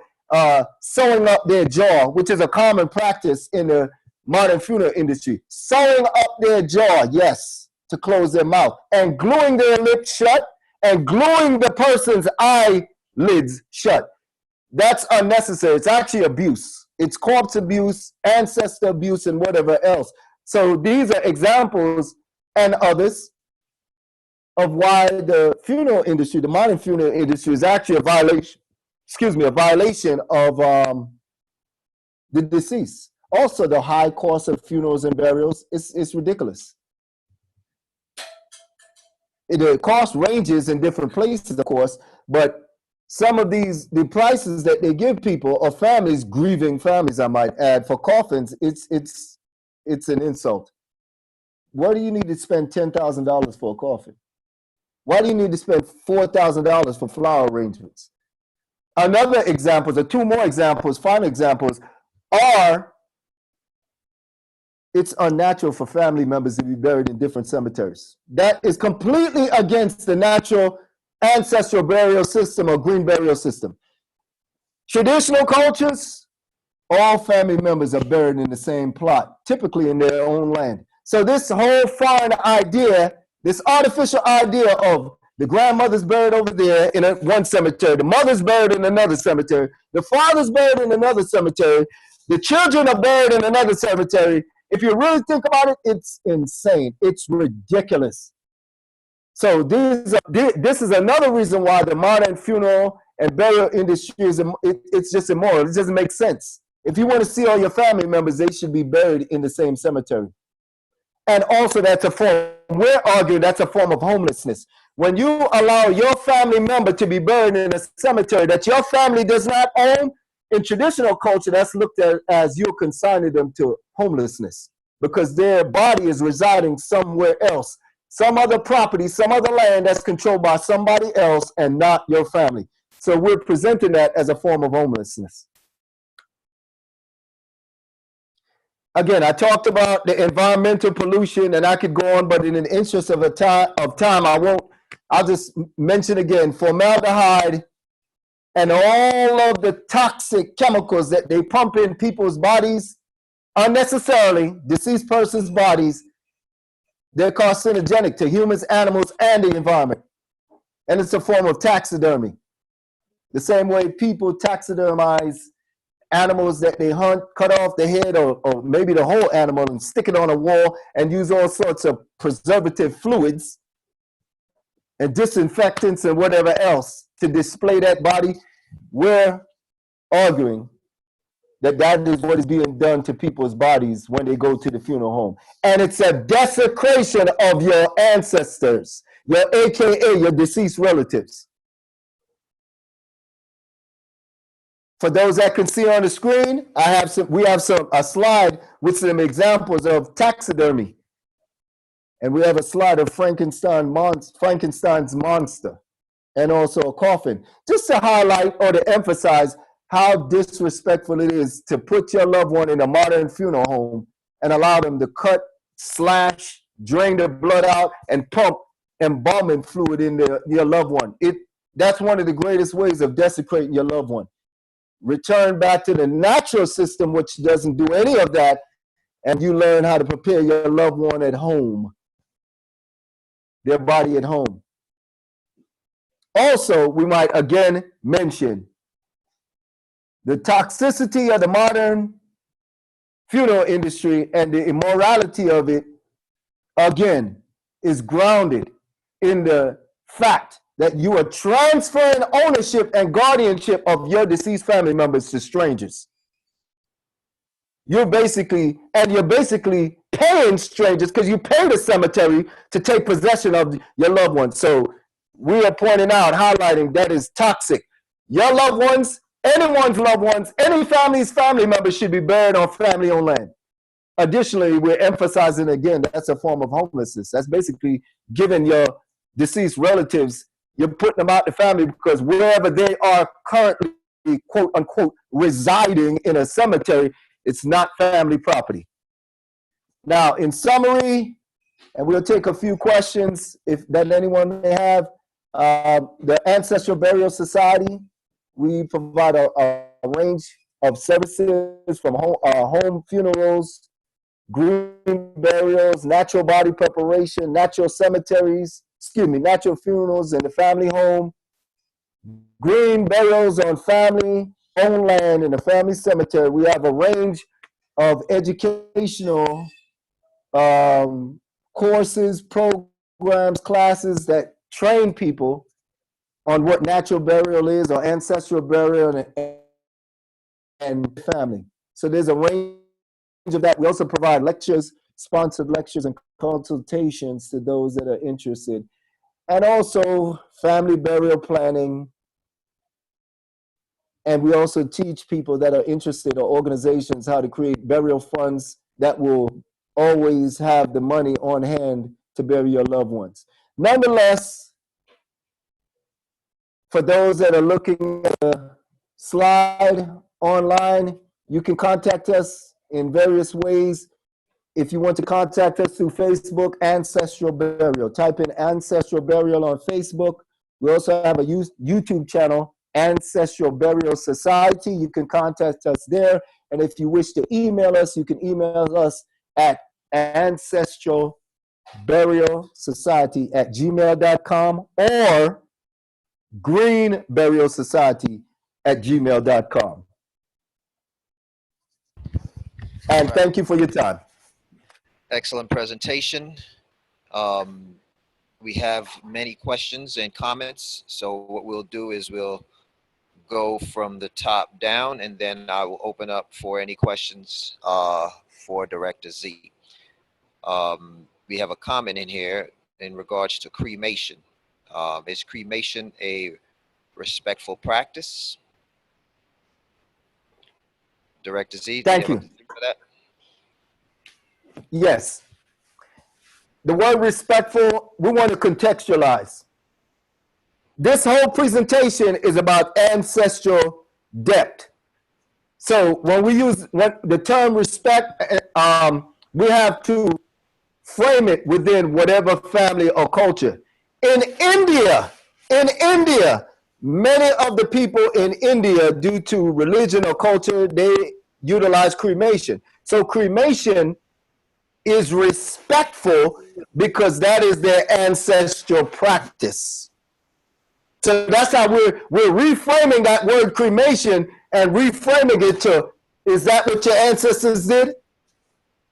sewing up their jaw, which is a common practice in the modern funeral industry. Sewing up their jaw, yes, to close their mouth, and gluing their lips shut, and gluing the person's eyelids shut. That's unnecessary. It's actually abuse. It's corpse abuse, ancestor abuse, and whatever else. So these are examples and others of why the funeral industry, the modern funeral industry, is actually a violation, a violation of the deceased. Also, the high cost of funerals and burials is ridiculous. The cost ranges in different places, of course, but some of the prices that they give people or families, grieving families, I might add, for coffins, it's an insult. Why do you need to spend $10,000 for a coffin? Why do you need to spend $4,000 for flower arrangements? Another examples, or two more examples, final examples, are it's unnatural for family members to be buried in different cemeteries. That is completely against the natural ancestral burial system or green burial system. Traditional cultures, all family members are buried in the same plot, typically in their own land. So this whole foreign idea, this artificial idea of the grandmother's buried over there in one cemetery, the mother's buried in another cemetery, the father's buried in another cemetery, the children are buried in another cemetery. If you really think about it, it's insane. It's ridiculous. So this is another reason why the modern funeral and burial industry is it's just immoral. It doesn't make sense. If you want to see all your family members, they should be buried in the same cemetery. And also that's a form, we're arguing that's a form of homelessness. When you allow your family member to be buried in a cemetery that your family does not own, in traditional culture, that's looked at as you're consigning them to homelessness because their body is residing somewhere else, some other property, some other land that's controlled by somebody else and not your family. So we're presenting that as a form of homelessness. Again, I talked about the environmental pollution, and I could go on, but in the interest of time, I won't. I'll just mention again, formaldehyde and all of the toxic chemicals that they pump in people's bodies unnecessarily, deceased persons' bodies, they're carcinogenic to humans, animals, and the environment. And it's a form of taxidermy. The same way people taxidermize animals that they hunt, cut off the head or maybe the whole animal and stick it on a wall and use all sorts of preservative fluids and disinfectants and whatever else to display that body. We're arguing that that is what is being done to people's bodies when they go to the funeral home. And it's a desecration of your ancestors, your AKA your deceased relatives. For those that can see on the screen, we have a slide with some examples of taxidermy. And we have a slide of Frankenstein's monster and also a coffin, just to highlight or to emphasize how disrespectful it is to put your loved one in a modern funeral home and allow them to cut, slash, drain the blood out, and pump embalming fluid in your loved one. That's one of the greatest ways of desecrating your loved one. Return back to the natural system, which doesn't do any of that, and you learn how to prepare your loved one at home, their body at home. Also, we might again mention the toxicity of the modern funeral industry and the immorality of it, again, is grounded in the fact that you are transferring ownership and guardianship of your deceased family members to strangers. You're basically paying strangers because you pay the cemetery to take possession of your loved ones. So we are pointing out, highlighting that is toxic. Your loved ones, anyone's loved ones, any family's family members should be buried on family-owned land. Additionally, we're emphasizing again, that's a form of homelessness. That's basically giving your deceased relatives, you're putting them out the family because wherever they are currently, quote unquote, residing in a cemetery, it's not family property. Now, in summary, and we'll take a few questions that anyone may have, the Ancestral Burial Society, we provide a range of services from home funerals, green burials, natural body preparation, natural natural funerals in the family home, green burials on family-owned land in the family cemetery. We have a range of educational courses, programs, classes that train people on what natural burial is or ancestral burial and family. So there's a range of that. We also provide lectures, sponsored lectures and consultations to those that are interested. And also family burial planning. And we also teach people that are interested or organizations how to create burial funds that will always have the money on hand to bury your loved ones. Nonetheless, for those that are looking at the slide online, you can contact us in various ways. if you want to contact us through Facebook, Ancestral Burial. Type in Ancestral Burial on Facebook. We also have a YouTube channel, Ancestral Burial Society. You can contact us there. And if you wish to email us, you can email us at ancestralburialsociety@gmail.com or greenburialsociety@gmail.com. And All right. thank you for your time. Excellent presentation. Um, we have many questions and comments. So what we'll do is we'll go from the top down, and then I will open up for any questions for Director Z. We have a comment in here in regards to cremation. Is cremation a respectful practice? Director Z, do you Thank have a you. comment for that? Yes. The word respectful, we want to contextualize. This whole presentation is about ancestral depth. So when we use the term respect, we have to frame it within whatever family or culture. In India, many of the people in India, due to religion or culture, they utilize cremation. So cremation is respectful because that is their ancestral practice. So that's how we're reframing that word cremation and reframing it to, is that what your ancestors did?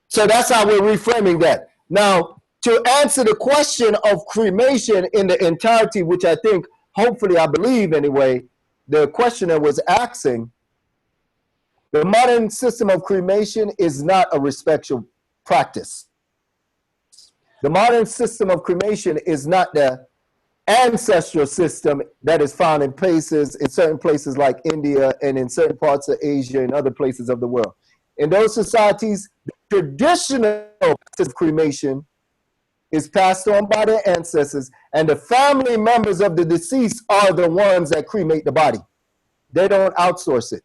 So that's how we're reframing that. Now, to answer the question of cremation in the entirety, which I think, hopefully, I believe anyway, the questioner was asking, the modern system of cremation is not a respectful practice. The modern system of cremation is not the ancestral system that is found in certain places like India and in certain parts of Asia and other places of the world. In those societies, the traditional practice of cremation is passed on by their ancestors, and the family members of the deceased are the ones that cremate the body. They don't outsource it.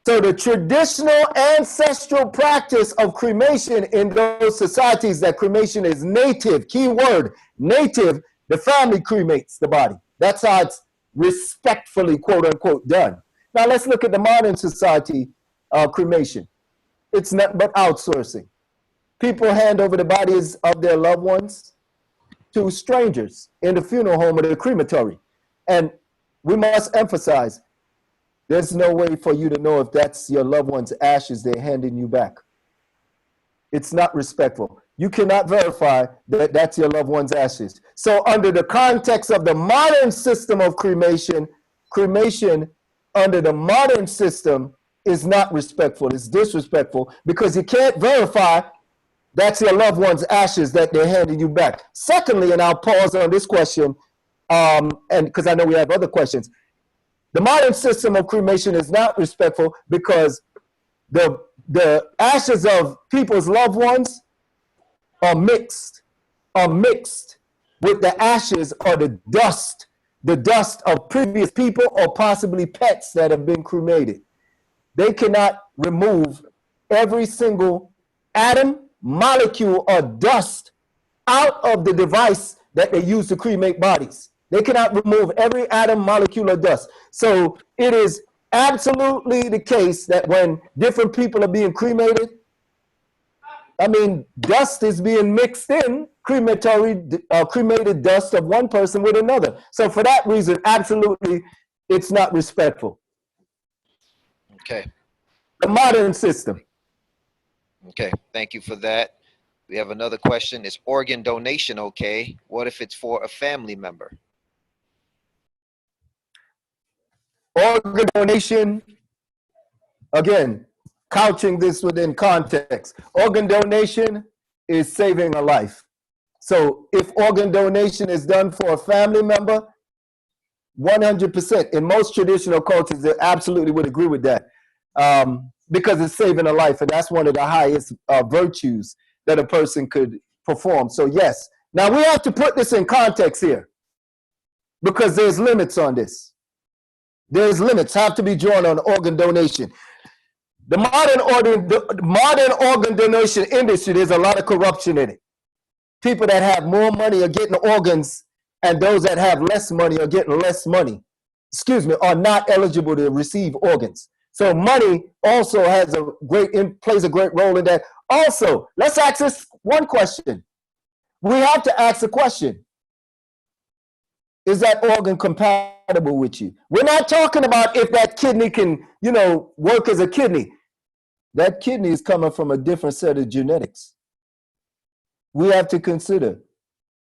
So the traditional ancestral practice of cremation in those societies that cremation is native, key word, native, the family cremates the body. That's how it's respectfully, quote unquote, done. Now let's look at the modern society cremation. It's nothing but outsourcing. People hand over the bodies of their loved ones to strangers in the funeral home or the crematory. And we must emphasize, there's no way for you to know if that's your loved one's ashes they're handing you back. It's not respectful. You cannot verify that that's your loved one's ashes. So under the context of the modern system of cremation, cremation under the modern system is not respectful. It's disrespectful because you can't verify that's your loved one's ashes that they're handing you back. Secondly, and I'll pause on this question, and because I know we have other questions, the modern system of cremation is not respectful because the ashes of people's loved ones are mixed with the ashes or the dust of previous people or possibly pets that have been cremated. They cannot remove every single atom, molecule, or dust out of the device that they use to cremate bodies. They cannot remove every atom, molecule, or dust. So it is absolutely the case that when different people are being cremated, I mean, dust is being mixed in, cremated dust of one person with another. So for that reason, absolutely, it's not respectful. Okay. The modern system. Okay. Thank you for that. We have another question. Is organ donation okay? What if it's for a family member? Organ donation, again, couching this within context. Organ donation is saving a life. So if organ donation is done for a family member, 100%. In most traditional cultures, they absolutely would agree with that because it's saving a life. And that's one of the highest virtues that a person could perform. So yes. Now we have to put this in context here because there's limits on this. There's limits have to be drawn on organ donation. The modern organ donation industry, there's a lot of corruption in it. People that have more money are getting organs, and those that have less money are getting less money. Excuse me, are not eligible to receive organs. So money also has a plays a great role in that. Also, let's ask this one question. We have to ask the question: is that organ compatible with you? We're not talking about if that kidney can, work as a kidney. That kidney is coming from a different set of genetics. We have to consider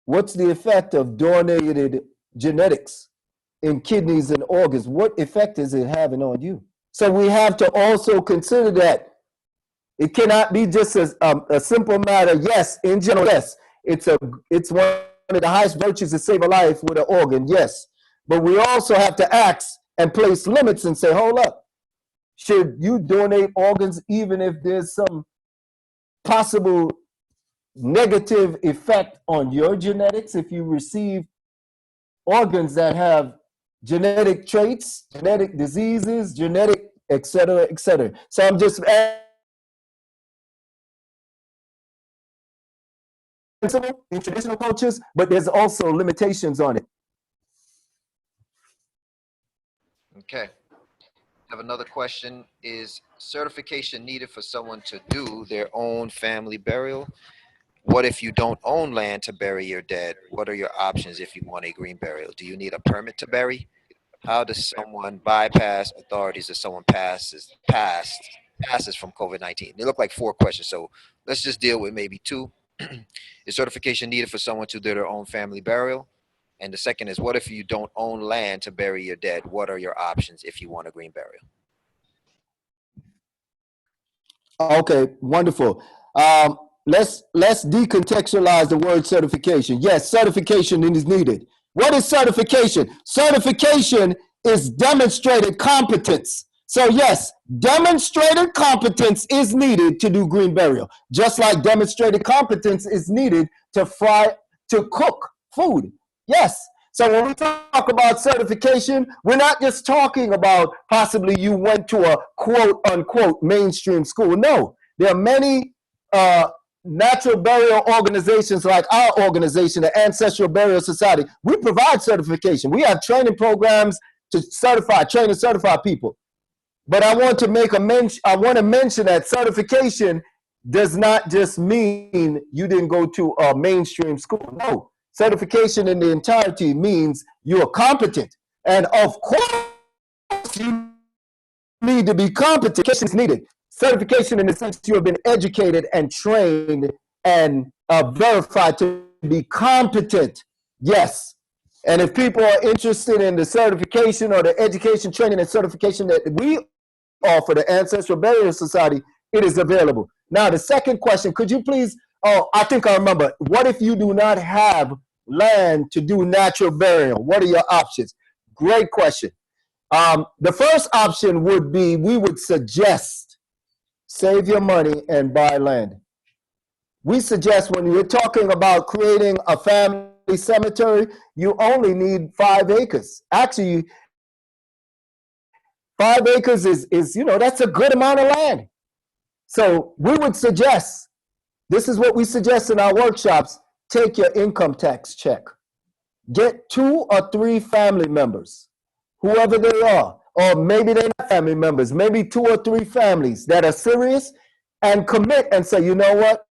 what's the effect of donated genetics in kidneys and organs. What effect is it having on you? So we have to also consider that it cannot be just a simple matter. Yes, in general, yes, it's one of the highest virtues to save a life with an organ. Yes, but we also have to ask and place limits and say, hold up, should you donate organs even if there's some possible negative effect on your genetics if you receive organs that have genetic traits, genetic diseases, genetic, et cetera, et cetera. So I'm just in traditional cultures, but there's also limitations on it. Okay. I have another question. Is certification needed for someone to do their own family burial? What if you don't own land to bury your dead? What are your options if you want a green burial? Do you need a permit to bury? How does someone bypass authorities if someone passes from COVID-19? They look like four questions, so let's just deal with maybe two. Is certification needed for someone to do their own family burial? And the second is, what if you don't own land to bury your dead? What are your options if you want a green burial? Okay, wonderful. Um, let's decontextualize the word certification. Yes, certification is needed. What is certification? Certification is demonstrated competence. So yes, demonstrated competence is needed to do green burial, just like demonstrated competence is needed to cook food. Yes. So when we talk about certification, we're not just talking about possibly you went to a quote unquote mainstream school. No, there are many natural burial organizations like our organization, the Ancestral Burial Society. We provide certification. We have training programs to train and certify people. But I want to mention that certification does not just mean you didn't go to a mainstream school. No, certification in the entirety means you are competent. And of course, you need to be competent. Certification is needed. Certification in the sense you have been educated and trained and verified to be competent. Yes. And if people are interested in the certification or the education, training, and certification that we offer, the Ancestral Burial Society, it is available. Now, the second question, could you please, I think I remember, what if you do not have land to do natural burial? What are your options? Great question. The first option would be, we would suggest, save your money and buy land. We suggest when you're talking about creating a family cemetery, you only need 5 acres. Actually, 5 acres is that's a good amount of land. So we would suggest, this is what we suggest in our workshops, take your income tax check. Get 2 or 3 family members, whoever they are, or maybe they're not family members, maybe 2 or 3 families that are serious, and commit and say, you know what?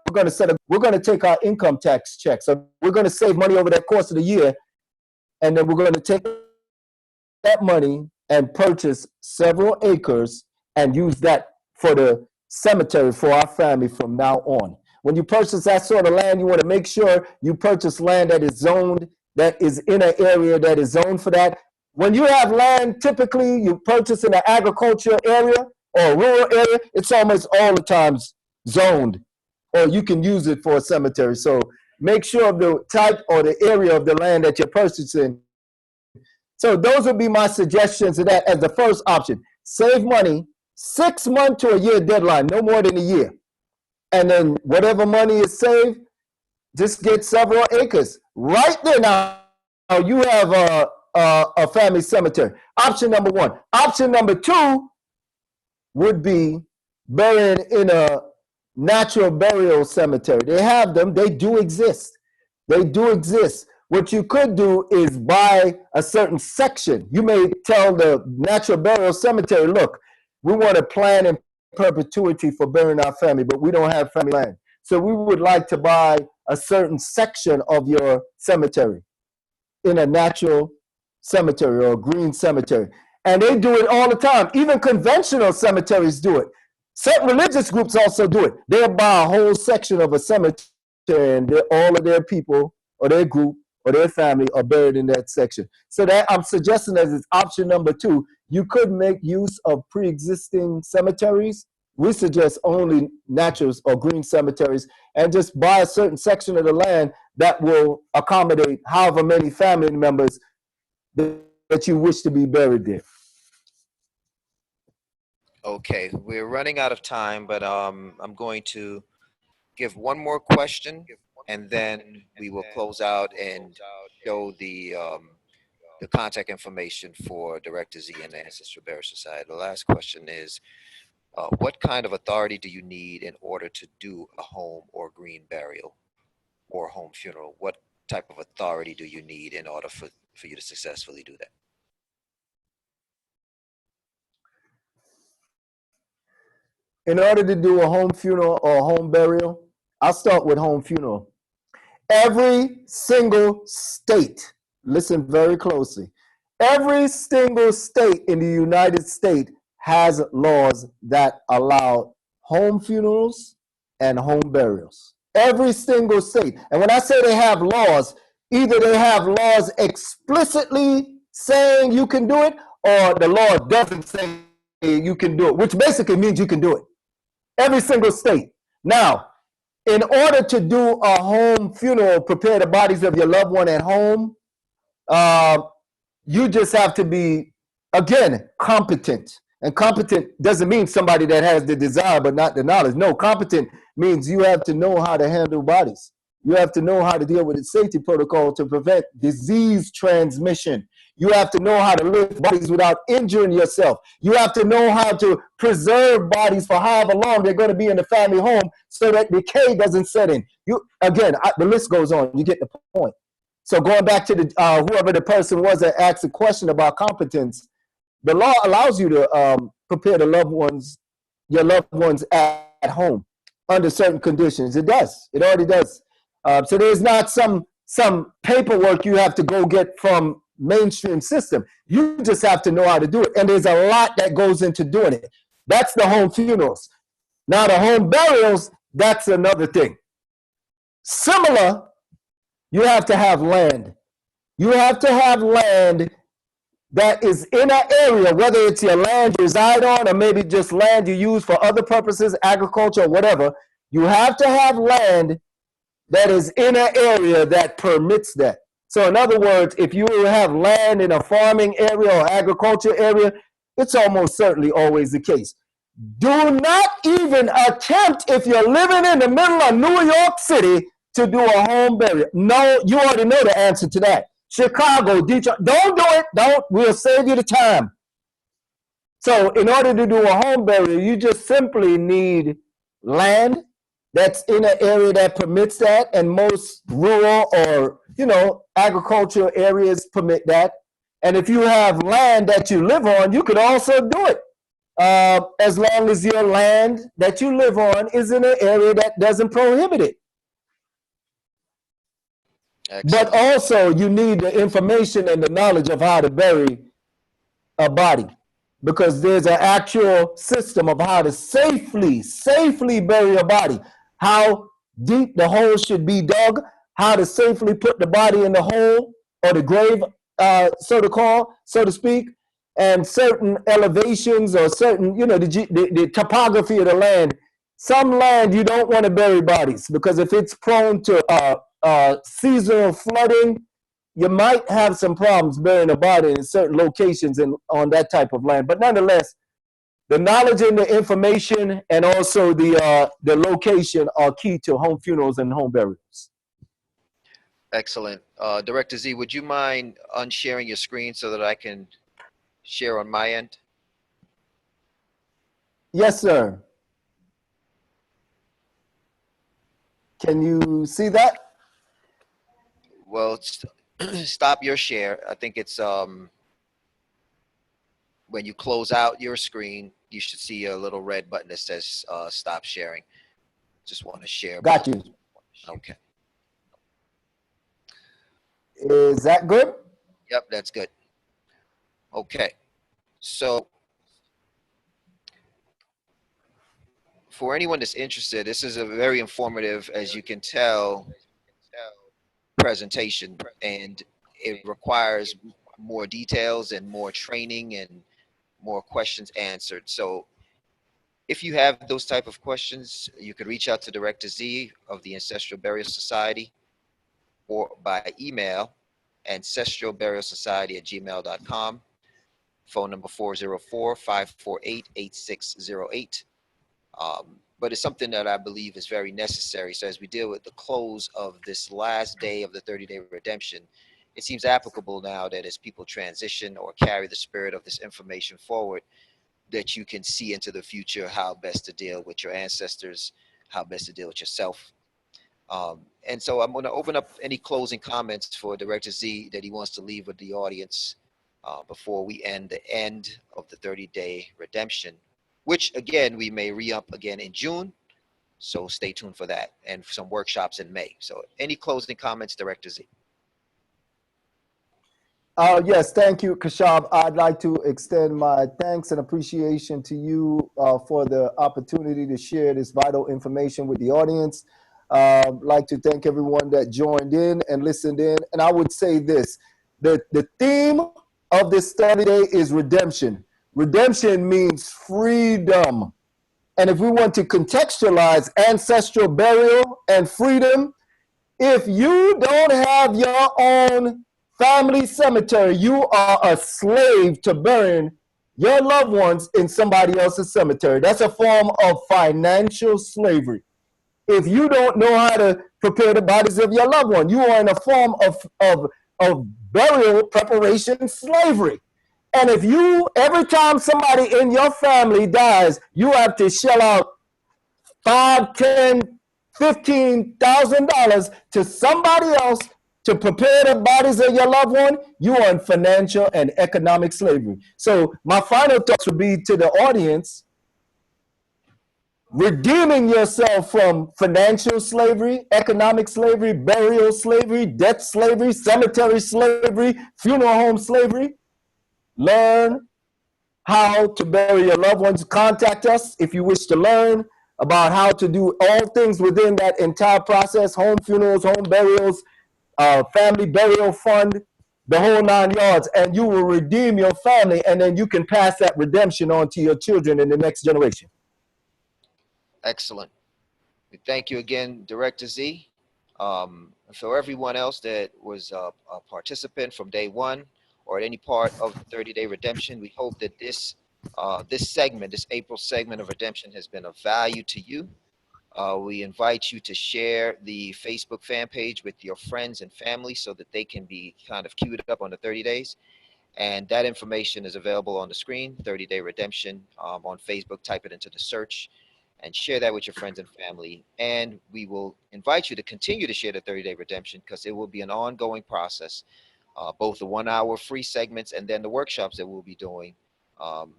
We're going to take our income tax check. So we're going to save money over the course of the year, and then we're going to take that money and purchase several acres and use that for the cemetery for our family from now on. When you purchase that sort of land, you want to make sure you purchase land that is zoned, that is in an area that is zoned for that. When you have land, typically you purchase in an agricultural area or a rural area, it's almost all the times zoned, or you can use it for a cemetery. So make sure of the type or the area of the land that you're purchasing. So those would be my suggestions to that as the first option. Save money, 6 month to a year deadline, no more than a year. And then whatever money is saved, just get several acres. Right there now, you have a family cemetery. Option number one. Option number two would be buried in a natural burial cemetery. They have them. They do exist. They do exist. What you could do is buy a certain section. You may tell the natural burial cemetery, look, we want to plan in perpetuity for burying our family, but we don't have family land. So we would like to buy a certain section of your cemetery in a natural cemetery or a green cemetery. And they do it all the time. Even conventional cemeteries do it. Certain religious groups also do it. They'll buy a whole section of a cemetery and all of their people or their group or their family are buried in that section. So that I'm suggesting as it's option number two, you could make use of pre-existing cemeteries. We suggest only natural or green cemeteries and just buy a certain section of the land that will accommodate however many family members that you wish to be buried there. Okay, we're running out of time, but I'm going to give one more question, and then we will close out and show the contact information for Director Z and the Ancestral Burial Society. The last question is, what kind of authority do you need in order to do a home or green burial or home funeral? What type of authority do you need in order for you to successfully do that? In order to do a home funeral or a home burial, I'll start with home funeral. Every single state, listen very closely, every single state in the United States has laws that allow home funerals and home burials. Every single state. And when I say they have laws, either they have laws explicitly saying you can do it, or the law doesn't say you can do it, which basically means you can do it. Every single state. Now, in order to do a home funeral, prepare the bodies of your loved one at home, you just have to be, again, competent. And competent doesn't mean somebody that has the desire but not the knowledge. No, competent means you have to know how to handle bodies. You have to know how to deal with the safety protocol to prevent disease transmission. You have to know how to lift bodies without injuring yourself. You have to know how to preserve bodies for however long they're going to be in the family home so that decay doesn't set in. The list goes on. You get the point. So going back to the whoever the person was that asked a question about competence, the law allows you to prepare your loved ones at home under certain conditions. It does. It already does. So there's not some paperwork you have to go get from mainstream system. You just have to know how to do it. And there's a lot that goes into doing it. That's the home funerals. Now the home burials, that's another thing. Similar, you have to have land. You have to have land that is in an area, whether it's your land you reside on or maybe just land you use for other purposes, agriculture or whatever. You have to have land that is in an area that permits that. So in other words, if you have land in a farming area or agriculture area, it's almost certainly always the case. Do not even attempt, if you're living in the middle of New York City, to do a home burial. No, you already know the answer to that. Chicago, Detroit, don't do it. Don't. We'll save you the time. So in order to do a home burial, you just simply need land that's in an area that permits that, and most rural or agricultural areas permit that. And if you have land that you live on, you could also do it, as long as your land that you live on is in an area that doesn't prohibit it. Excellent. But also you need the information and the knowledge of how to bury a body, because there's an actual system of how to safely bury a body, how deep the hole should be dug, how to safely put the body in the hole or the grave, so to speak, and certain elevations or certain, the topography of the land. Some land you don't want to bury bodies, because if it's prone to seasonal flooding, you might have some problems burying a body in certain locations on that type of land. But nonetheless, the knowledge and the information and also the location are key to home funerals and home burials. Excellent. Director Z, would you mind unsharing your screen so that I can share on my end? Yes, sir. Can you see that? Well, stop your share. I think it's when you close out your screen, you should see a little red button that says stop sharing. Just want to share Got both. you. Okay. Is that good? Yep, that's good. Okay. So for anyone that's interested, this is a very informative, as you can tell, presentation, and it requires more details and more training and more questions answered. So if you have those type of questions, you could reach out to Director Z of the Ancestral Burial Society or by email, ancestralburialsociety@gmail.com, phone number 404-548-8608. But it's something that I believe is very necessary. So as we deal with the close of this last day of the 30-day redemption, it seems applicable now that as people transition or carry the spirit of this information forward, that you can see into the future how best to deal with your ancestors, how best to deal with yourself. And so I'm going to open up any closing comments for Director Z that he wants to leave with the audience before we end the end of the 30-day redemption, which again, we may re-up again in June. So stay tuned for that and some workshops in May. So any closing comments, Director Z? Yes, thank you, Kashab. I'd like to extend my thanks and appreciation to you for the opportunity to share this vital information with the audience. Like to thank everyone that joined in and listened in. And I would say this, the theme of this study day is redemption. Redemption means freedom. And if we want to contextualize ancestral burial and freedom, if you don't have your own family cemetery, you are a slave to burying your loved ones in somebody else's cemetery. That's a form of financial slavery. If you don't know how to prepare the bodies of your loved one, you are in a form of burial preparation slavery. And if you, every time somebody in your family dies, you have to shell out five, $10,000, $15,000 to somebody else to prepare the bodies of your loved one, you are in financial and economic slavery. So my final thoughts would be to the audience, redeeming yourself from financial slavery, economic slavery, burial slavery, death slavery, cemetery slavery, funeral home slavery. Learn how to bury your loved ones. Contact us if you wish to learn about how to do all things within that entire process: home funerals, home burials, family burial fund, the whole 9 yards, and you will redeem your family, and then you can pass that redemption on to your children in the next generation. Excellent. We thank you again, Director Z. For everyone else that was a participant from day one or at any part of the 30-day redemption, we hope that this segment, this April segment of redemption, has been of value to you. We invite you to share the Facebook fan page with your friends and family so that they can be kind of queued up on the 30 days. And that information is available on the screen, 30-day redemption on Facebook. Type it into the search and share that with your friends and family. And we will invite you to continue to share the 30-day redemption because it will be an ongoing process, both the 1 hour free segments and then the workshops that we'll be doing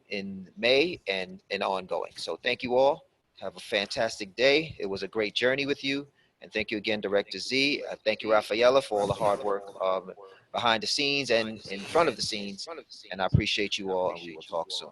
in May and ongoing. So thank you all. Have a fantastic day. It was a great journey with you. And thank you again, Director Z. Thank you, Rafaela, for all the hard work behind the scenes and in front of the scenes. And I appreciate you all, and we will talk soon.